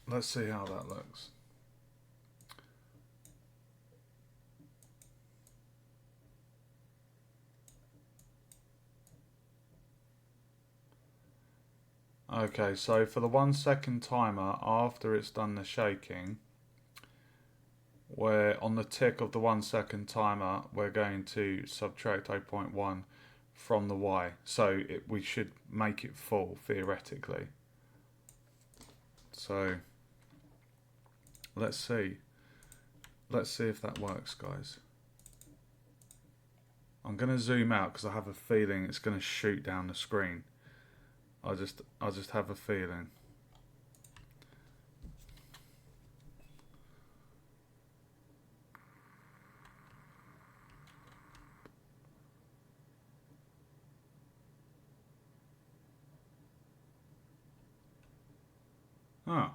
let's see how that looks. Okay, so for the 1 second timer, after it's done the shaking, we're on the tick of the 1 second timer, we're going to subtract 0.1 from the Y. So we should make it full, theoretically. So let's see. Let's see if that works, guys. I'm going to zoom out because I have a feeling it's going to shoot down the screen. I just have a feeling. Oh.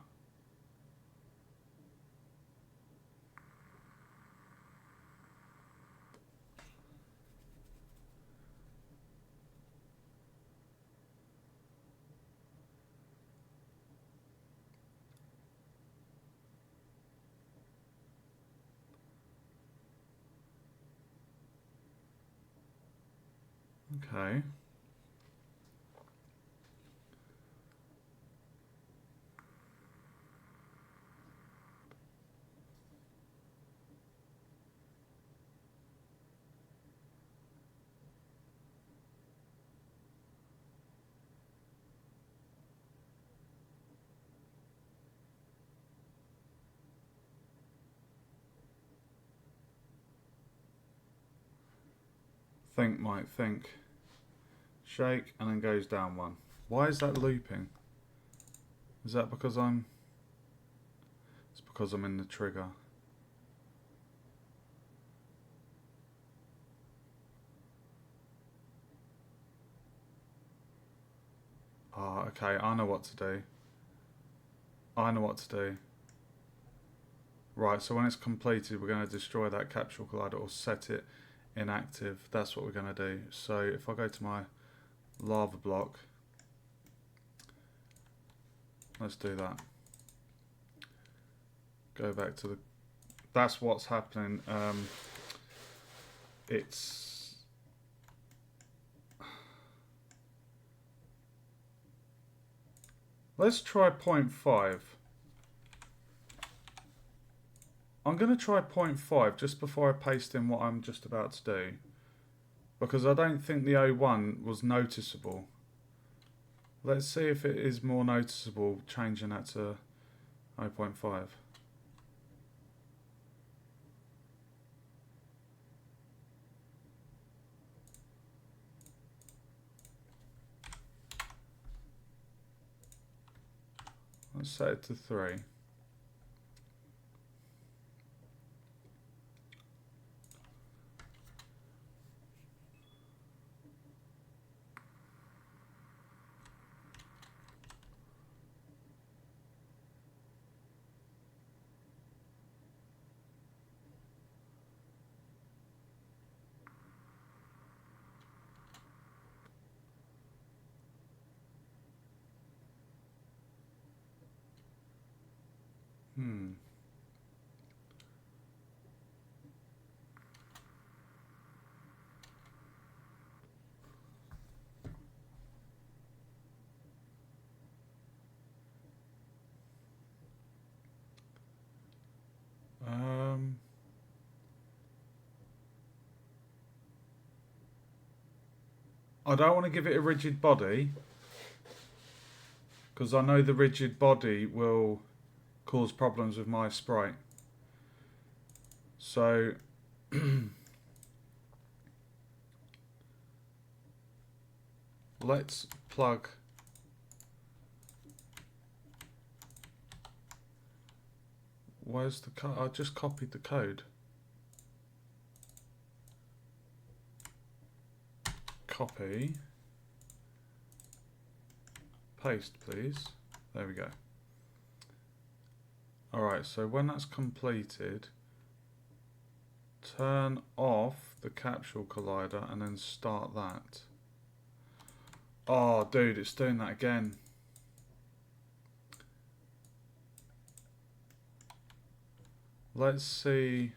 Okay. Think might think. Shake and then goes down one. Why is that looping? Is that because it's because I'm in the trigger. Ah, okay, I know what to do. Right, so when it's completed, we're going to destroy that capsule collider or set it inactive. That's what we're going to do. So if I go to my lava block, let's do that. Go back to the... That's what's happening. It's... Let's try 0.5. I'm going to try 0.5 just before I paste in what I'm just about to do. Because I don't think the O1 was noticeable. Let's see if it is more noticeable changing that to 0.5. Let's set it to 3. I don't want to give it a rigid body because I know the rigid body will cause problems with my sprite. So let's plug where's the code? I just copied the code. Copy. Paste, please. There we go. Alright, so when that's completed, turn off the capsule collider and then start that. Oh, dude, it's doing that again. Let's see.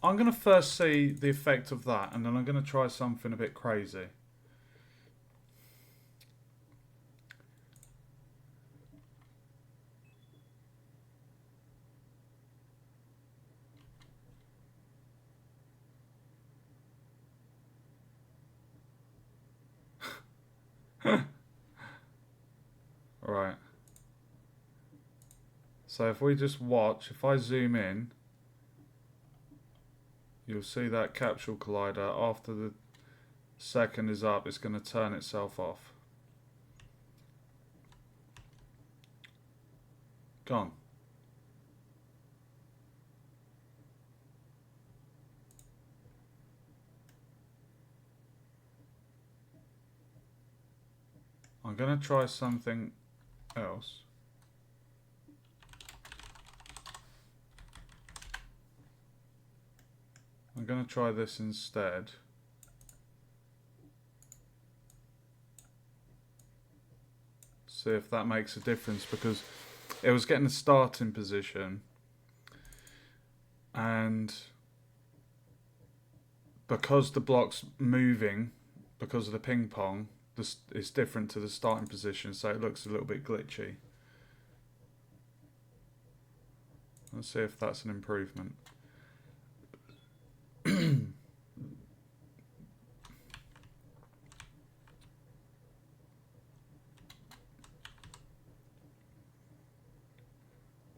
I'm going to first see the effect of that, and then I'm going to try something a bit crazy. Right. So if we just watch, if I zoom in, you'll see that capsule collider, after the second is up, it's going to turn itself off. Gone. I'm going to try something else. I'm going to try this instead. See if that makes a difference, because it was getting a starting position, and because the block's moving, because of the ping pong, this is different to the starting position, so it looks a little bit glitchy. Let's see if that's an improvement.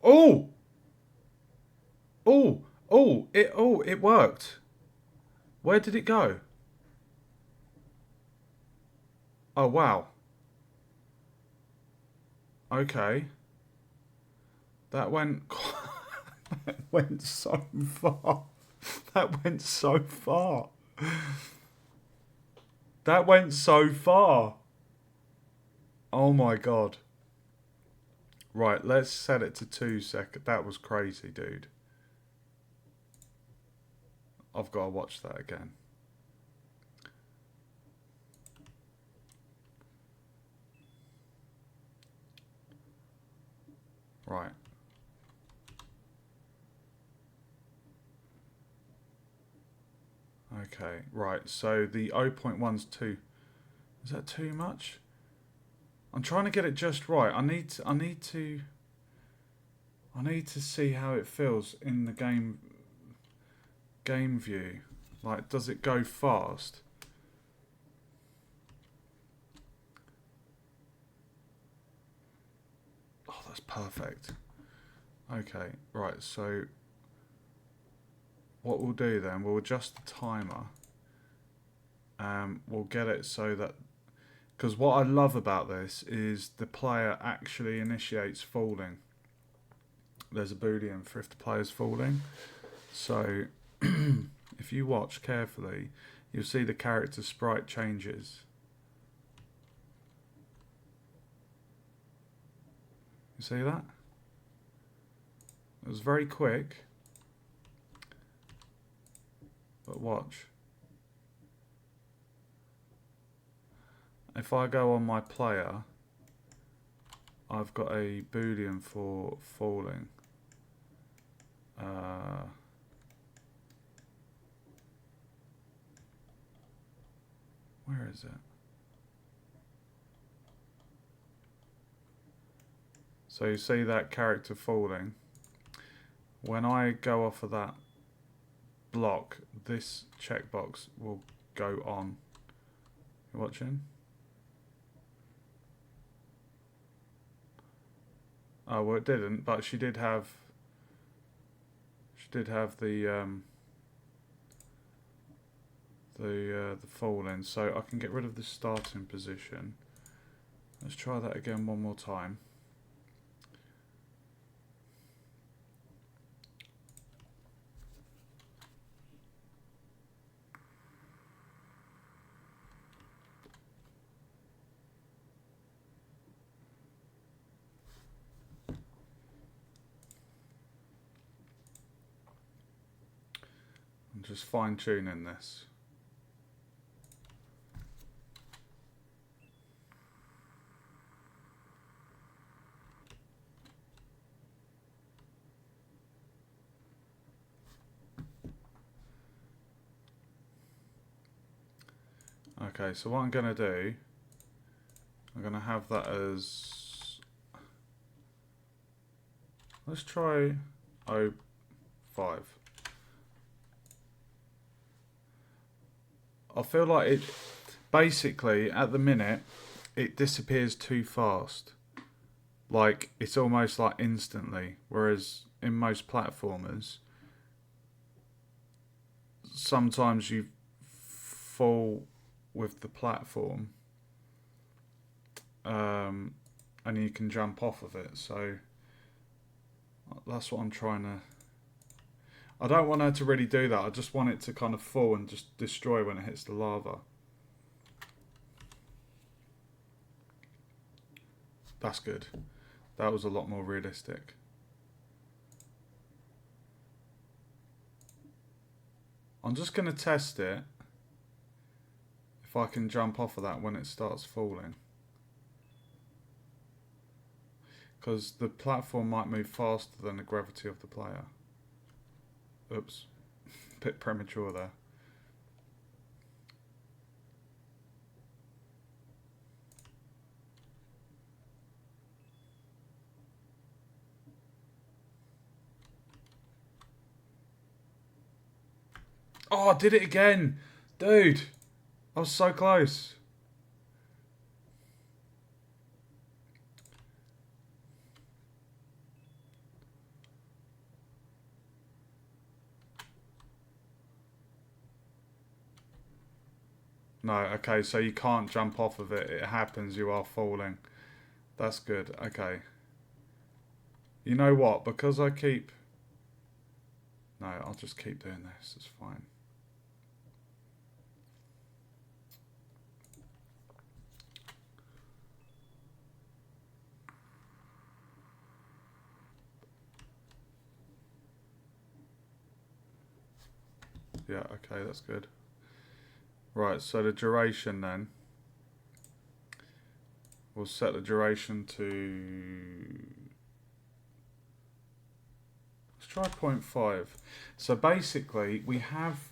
Oh! It worked. Where did it go? Oh, wow. Okay. That went that went so far. That went so far. That went so far. Oh my god. Right, let's set it to 2 seconds. That was crazy, dude. I've got to watch that again. Right. Okay, right. So the 0.1's too... Is that too much? I'm trying to get it just right. I need to see how it feels in the game view. Like, does it go fast? Oh, that's perfect. Okay, right, so what we'll do then, we'll adjust the timer. We'll get it so that, because what I love about this is the player actually initiates falling. There's a boolean for if the player's falling. So if you watch carefully, you'll see the character sprite changes. You see that? It was very quick. But watch. If I go on my player, I've got a boolean for falling. Where is it? So you see that character falling. When I go off of that block, this checkbox will go on. You watching? Oh well, it didn't, but she did have the fall in, so I can get rid of the starting position. Let's try that again one more time. I'm just fine tuning this. Okay, so what I'm going to do, I'm going to have that as, let's try 0.5. I feel like it, basically, at the minute, it disappears too fast. Like, it's almost like instantly, whereas in most platformers, sometimes you fall with the platform and you can jump off of it, so that's what I'm trying to... I don't want her to really do that, I just want it to kind of fall and just destroy when it hits the lava. That's good. That was a lot more realistic. I'm just going to test it if I can jump off of that when it starts falling. Because the platform might move faster than the gravity of the player. Oops. Bit premature there. Oh, I did it again! Dude! I was so close. No, okay, so you can't jump off of it. It happens, you are falling. That's good, okay. You know what? Because I keep... No, I'll just keep doing this. It's fine. Yeah, okay, that's good. Right, so the duration then. We'll set the duration to... Let's try 0.5. So basically, we have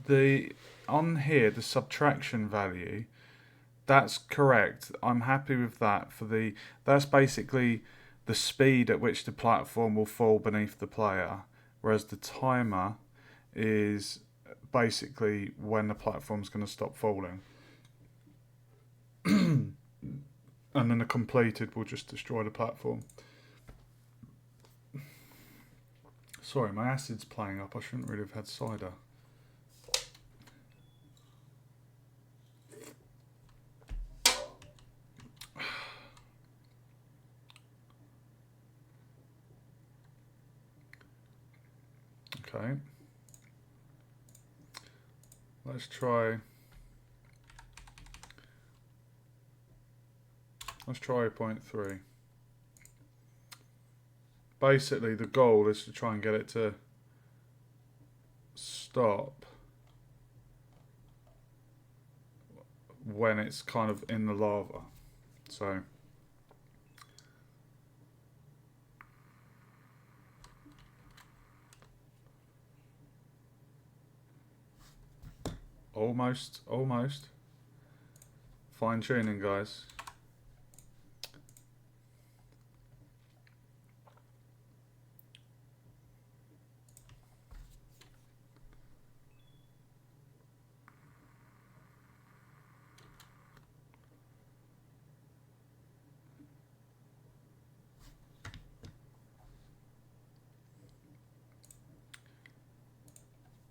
the... On here, the subtraction value. That's correct. I'm happy with that. That's basically the speed at which the platform will fall beneath the player, whereas the timer is basically when the platform's going to stop falling. And then the completed will just destroy the platform. Sorry, my acid's playing up. I shouldn't really have had cider. Okay. Let's try 0.3. Basically, the goal is to try and get it to stop when it's kind of in the lava. So almost. Fine tuning, guys.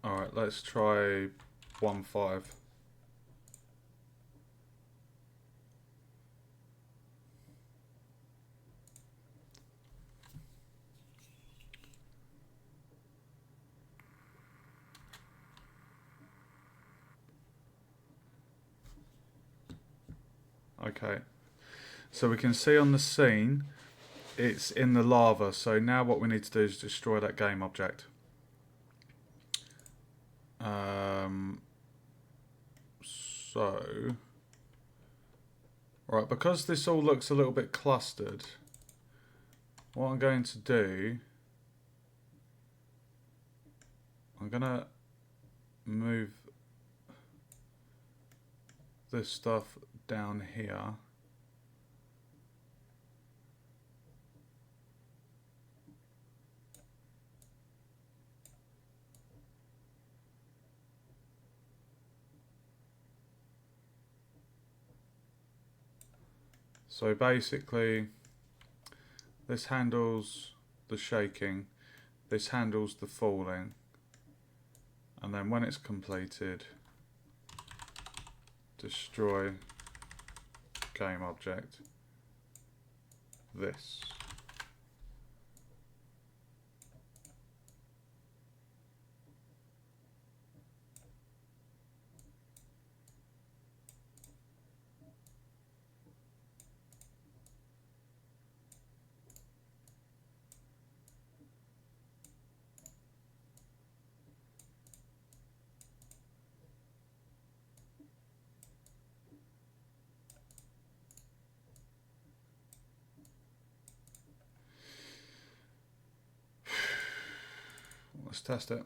Alright, let's try 1.5. Okay, so we can see on the scene it's in the lava, so now what we need to do is destroy that game object. Right, because this all looks a little bit clustered, what I'm going to do, I'm going to move this stuff down here. So basically, this handles the shaking, this handles the falling, and then when it's completed, destroy game object, this. Let's test it.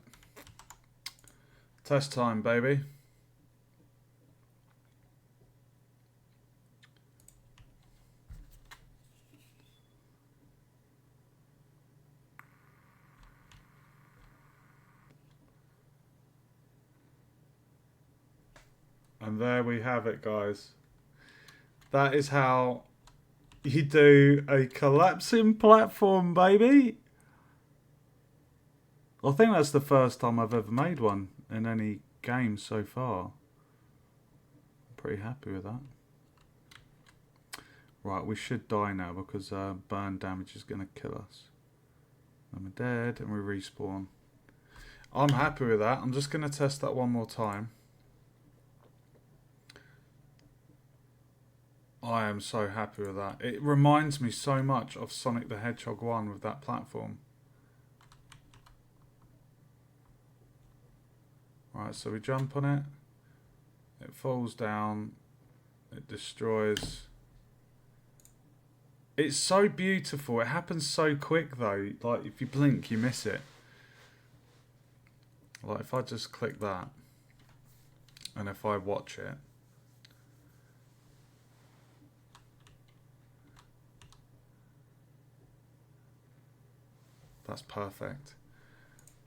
Test time, baby. And there we have it, guys. That is how you do a collapsing platform, baby. I think that's the first time I've ever made one in any game so far. I'm pretty happy with that. Right, we should die now because burn damage is going to kill us. And we're dead and we respawn. I'm happy with that. I'm just going to test that one more time. I am so happy with that. It reminds me so much of Sonic the Hedgehog 1 with that platform. Right, so we jump on it. It falls down. It destroys. It's so beautiful. It happens so quick though. Like if you blink, you miss it. Like if I just click that, and if I watch it, that's perfect.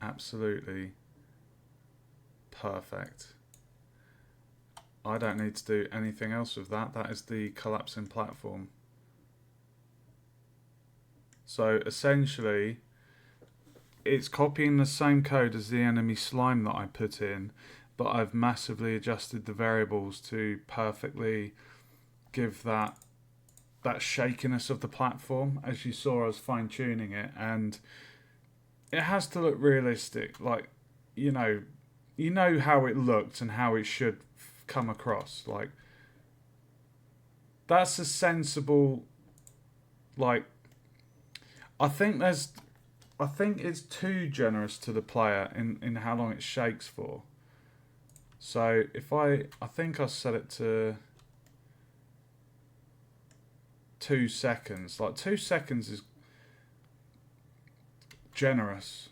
Absolutely perfect. I don't need to do anything else with that. That is the collapsing platform. So essentially, it's copying the same code as the enemy slime that I put in, but I've massively adjusted the variables to perfectly give that shakiness of the platform. As you saw, I was fine tuning it, and it has to look realistic. Like, you know how it looked and how it should come across. Like, that's a sensible. Like, I think it's too generous to the player in how long it shakes for. So if I think I set it to 2 seconds. Like 2 seconds is generous.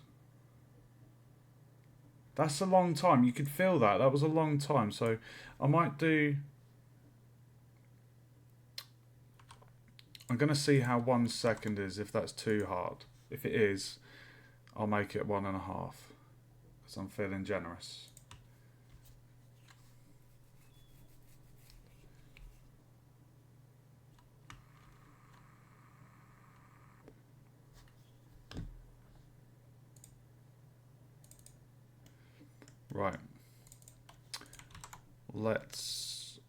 That's a long time. You could feel that. That was a long time. So I might do. I'm going to see how 1 second is, if that's too hard. If it is, I'll make it 1.5. Because I'm feeling generous. Right. Let's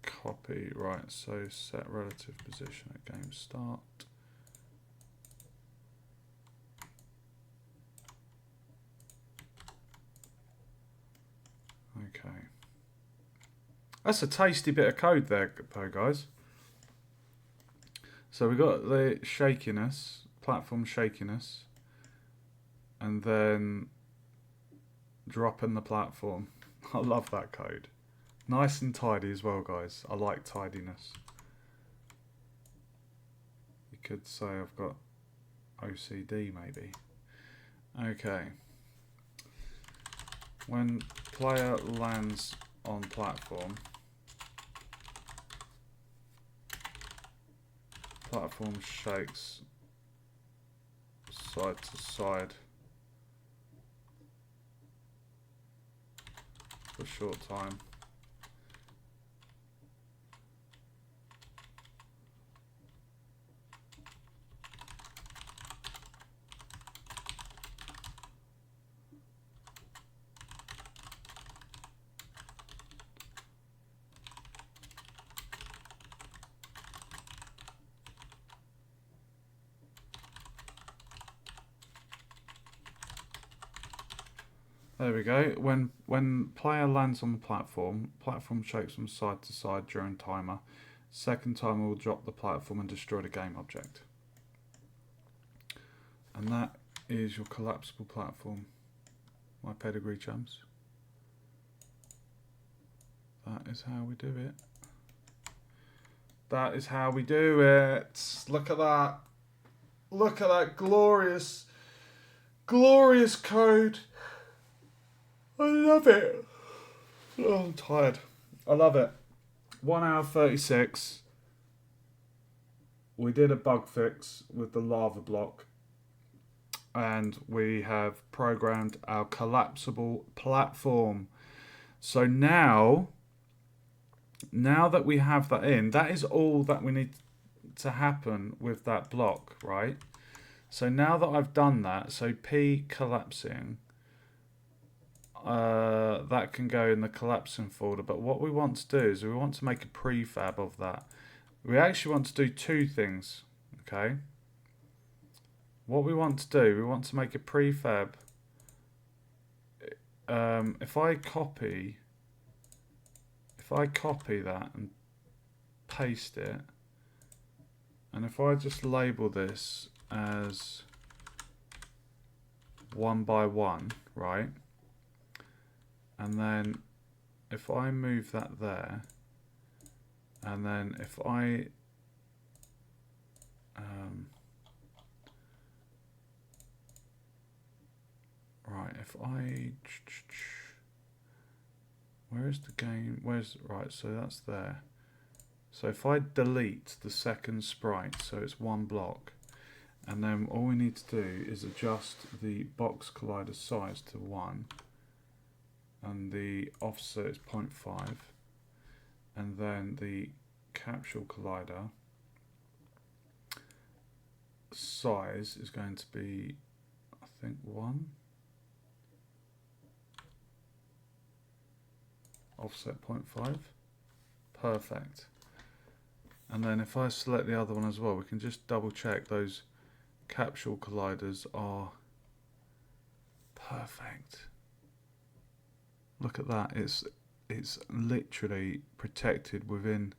copy. Right, so set relative position at game start. Okay. That's a tasty bit of code there, though, guys. So we got the shakiness, platform shakiness, and then dropping the platform. I love that code. Nice and tidy as well, guys. I like tidiness. You could say I've got OCD, maybe. Okay. When player lands on platform, platform shakes side to side for a short time. There we go. When player lands on the platform, platform shakes from side to side during timer. Second timer will drop the platform and destroy the game object. And that is your collapsible platform, my pedigree chums. That is how we do it. That is how we do it. Look at that. Look at that glorious, glorious code. I love it. Oh, I'm tired. I love it. 1 hour 36. We did a bug fix with the lava block. And we have programmed our collapsible platform. So now that we have that in, that is all that we need to happen with that block, right? So now that I've done that, so P collapsing, that can go in the collapsing folder. But what we want to do is we want to make a prefab of that. We actually want to do 2 things, okay? What we want to do, we want to make a prefab. If I copy that and paste it, and if I just label this as 1 by 1, right? And then if I move that there, and then if I right, if I where's the game? Right, so that's there. So if I delete the second sprite, so it's one block, and then all we need to do is adjust the box collider size to 1, and the offset is 0.5, and then the capsule collider size is going to be, I think, 1. Offset 0.5. Perfect. And then if I select the other one as well, we can just double check those capsule colliders are perfect. Look at that. It's literally protected within.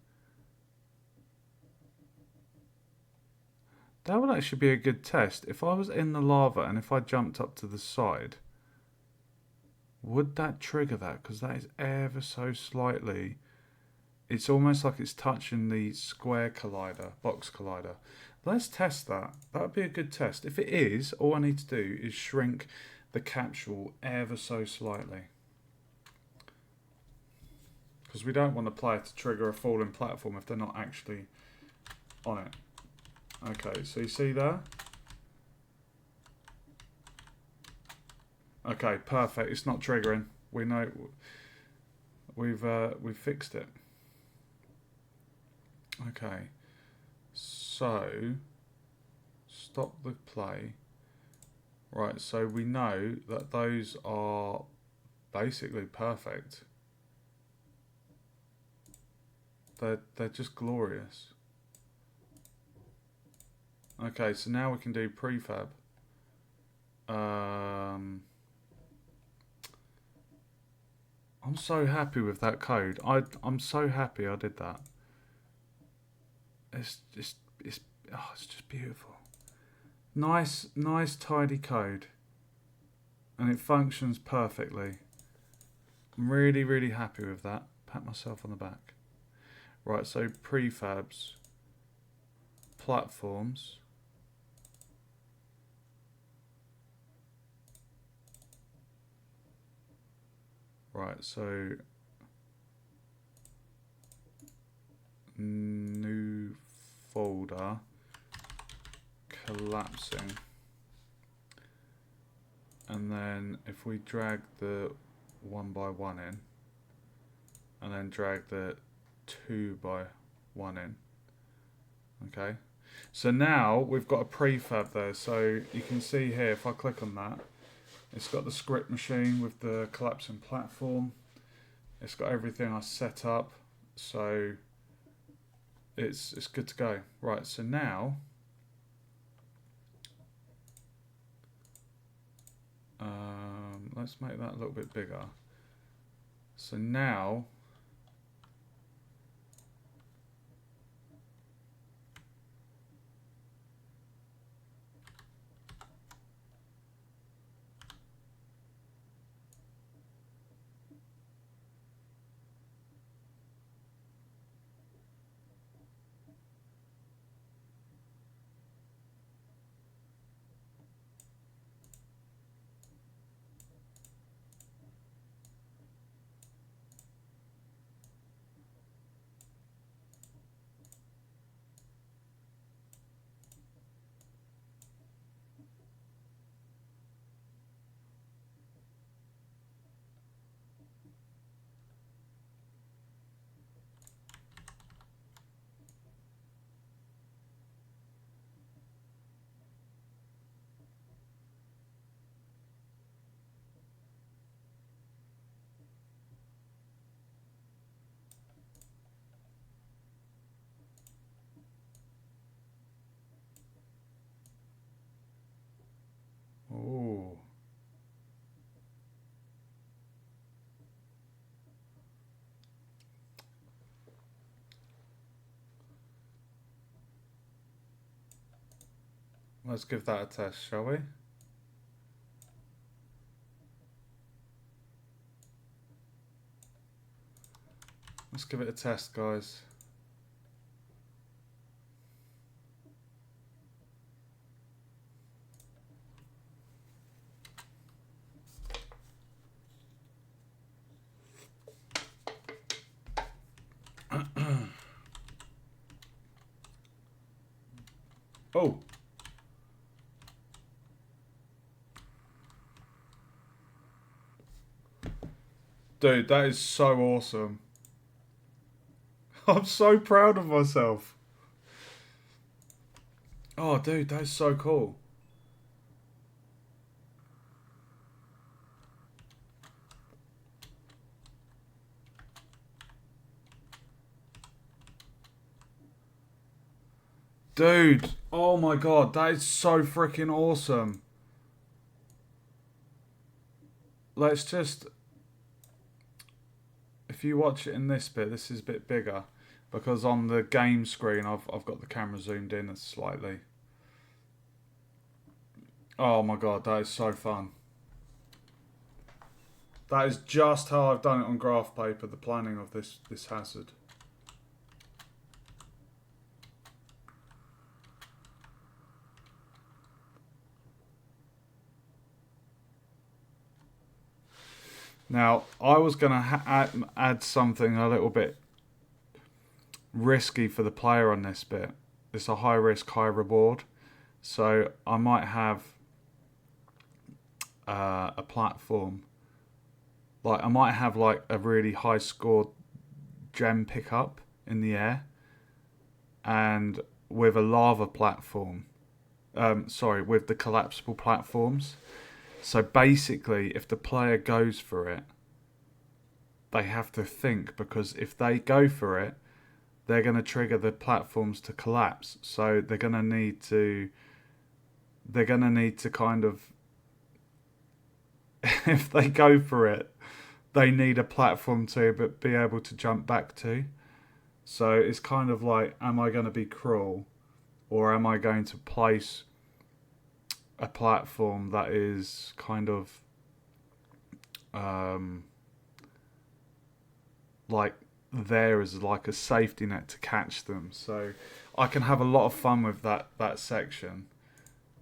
That would actually be a good test. If I was in the lava and if I jumped up to the side, would that trigger that? Because that is ever so slightly. It's almost like it's touching the square collider, box collider. Let's test that. That would be a good test. If it is, all I need to do is shrink the capsule ever so slightly. Because we don't want the player to trigger a falling platform if they're not actually on it. Okay, so you see there? Okay, perfect. It's not triggering. We know we've fixed it. Okay, so stop the play. Right, so we know that those are basically perfect. They're just glorious. Okay, so now we can do prefab. I'm so happy with that code. I'm so happy I did that. It's just beautiful. Nice tidy code, and it functions perfectly. I'm really happy with that. Pat myself on the back. Right, so prefabs, platforms. Right, so new folder, collapsing, and then if we drag the 1x1 in, and then drag the 2x1 in. Okay, so now we've got a prefab there. So you can see here, if I click on that, it's got the script machine with the collapsing platform. It's got everything I set up, so it's good to go. Right, so now let's make that a little bit bigger. So now oh, let's give that a test, shall we? Let's give it a test, guys. Oh. Dude, that is so awesome. I'm so proud of myself. Oh, dude, that is so cool. Dude, oh my god, that is so freaking awesome. Let's just... If you watch it in this bit, this is a bit bigger. Because on the game screen, I've got the camera zoomed in slightly. Oh my god, that is so fun. That is just how I've done it on graph paper, the planning of this hazard. Now, I was going to add something a little bit risky for the player on this bit. It's a high risk, high reward. So I might have a platform. Like I might have like a really high scored gem pickup in the air, and with a lava platform. With the collapsible platforms. So basically, if the player goes for it, they have to think, because if they go for it, they're going to trigger the platforms to collapse. So they're going to need to kind of, if they go for it, they need a platform to be able to jump back to. So it's kind of like, am I going to be cruel, or am I going to place a platform that is kind of like there as like a safety net to catch them. So I can have a lot of fun with that section.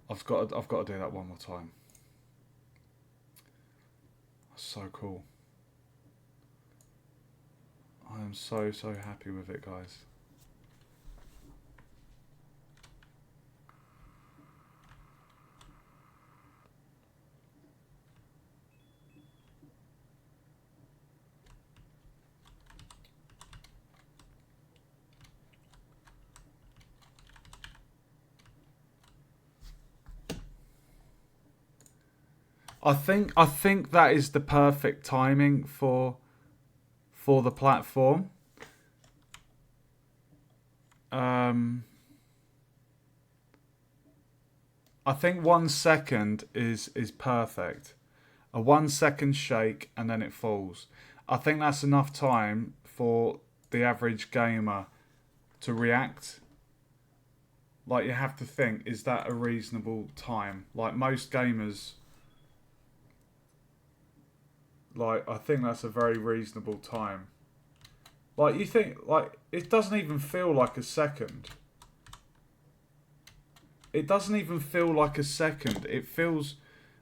I've got to do that one more time. So cool. I am so happy with it, guys. I think that is the perfect timing for the platform. I think 1 second is perfect. A 1 second shake and then it falls. I think that's enough time for the average gamer to react. Like, you have to think, is that a reasonable time? Like, most gamers, like, I think that's a very reasonable time. Like, you think, like, it doesn't even feel like a second. It doesn't even feel like a second. It feels,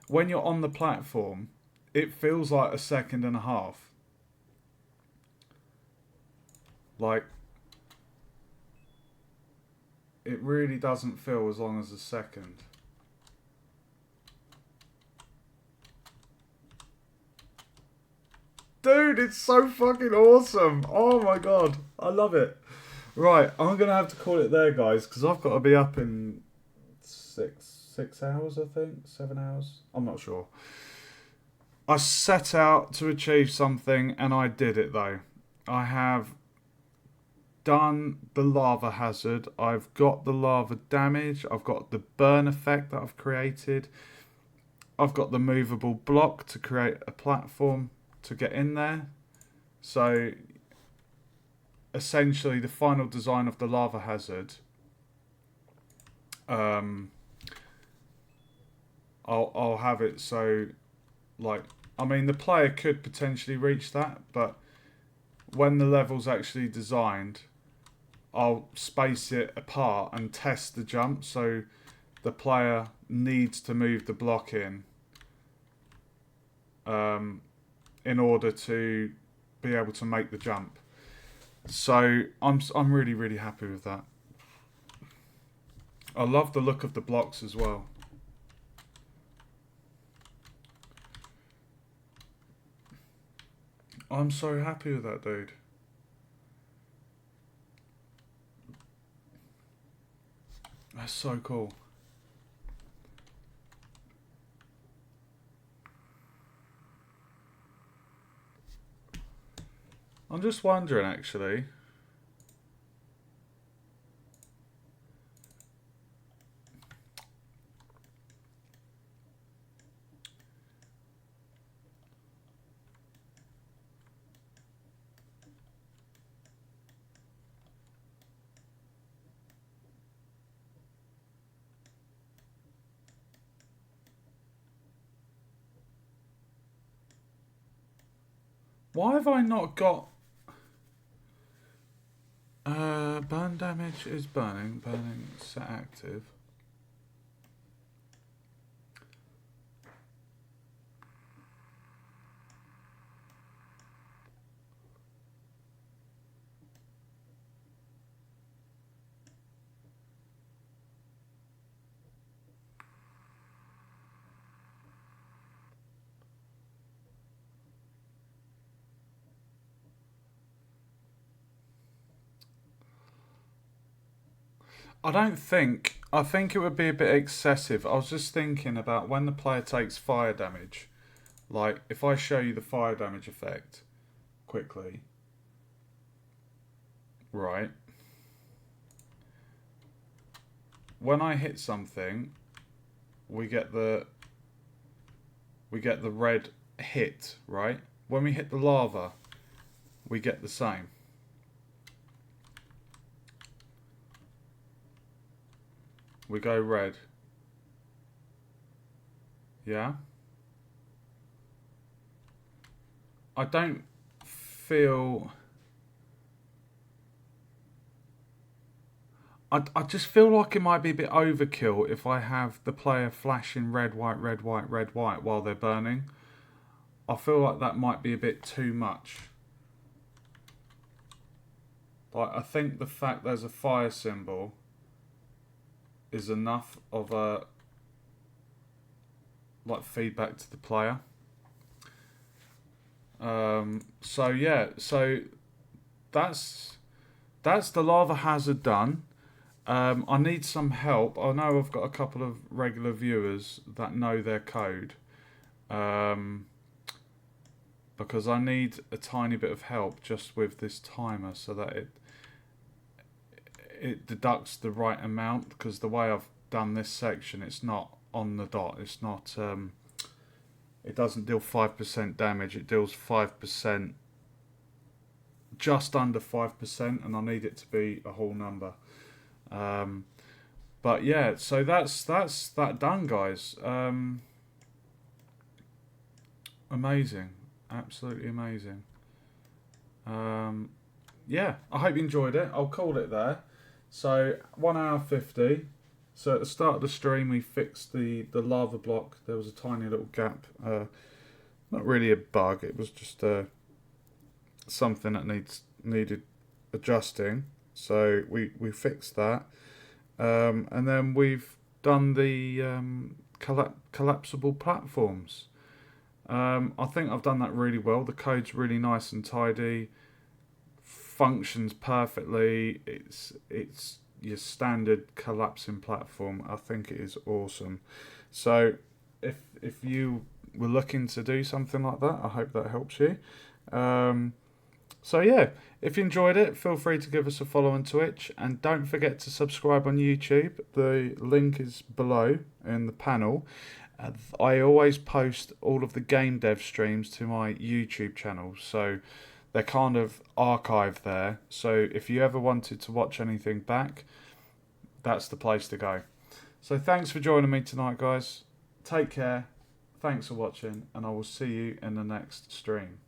when you're on the platform, it feels like a second and a half. Like, it really doesn't feel as long as a second. Dude, it's so fucking awesome. Oh my god. I love it. Right, I'm going to have to call it there, guys, because I've got to be up in six hours, I think. 7 hours. I'm not sure. I set out to achieve something, and I did it, though. I have done the lava hazard. I've got the lava damage. I've got the burn effect that I've created. I've got the movable block to create a platform to get in there. So essentially the final design of the lava hazard, I'll have it so, like, I mean, the player could potentially reach that, but when the level's actually designed, I'll space it apart and test the jump, so the player needs to move the block in order to be able to make the jump. So I'm really, really happy with that. I love the look of the blocks as well. I'm so happy with that, dude. That's so cool. I'm just wondering, actually. Why have I not got... burn damage is burning. Burning set active. I think it would be a bit excessive. I was just thinking about when the player takes fire damage. Like, if I show you the fire damage effect quickly. Right. When I hit something, we get the red hit, right? When we hit the lava, we get the same. We go red. Yeah? I don't feel... I just feel like it might be a bit overkill if I have the player flashing red, white, red, white, red, white while they're burning. I feel like that might be a bit too much. Like, I think the fact there's a fire symbol is enough of a like feedback to the player. So yeah, so that's the lava hazard done. I need some help. I know I've got a couple of regular viewers that know their code, because I need a tiny bit of help just with this timer so that it deducts the right amount, because the way I've done this section, it's not on the dot. It's not. It doesn't deal 5% damage. It deals 5%, just under 5%, and I need it to be a whole number. But yeah, so that's that done, guys. Amazing, absolutely amazing. Yeah, I hope you enjoyed it. I'll call it there. So 1 hour 50. So at the start of the stream, we fixed the lava block. There was a tiny little gap. Not really a bug. It was just something that needed adjusting. So we fixed that. And then we've done the collapsible platforms. I think I've done that really well. The code's really nice and tidy. Functions perfectly. It's your standard collapsing platform. I think it is awesome. So if you were looking to do something like that, I hope that helps you. So yeah, if you enjoyed it, feel free to give us a follow on Twitch, and don't forget to subscribe on YouTube. The link is below in the panel. I always post all of the game dev streams to my YouTube channel, so they're kind of archived there. So if you ever wanted to watch anything back, that's the place to go. So thanks for joining me tonight, guys. Take care. Thanks for watching, and I will see you in the next stream.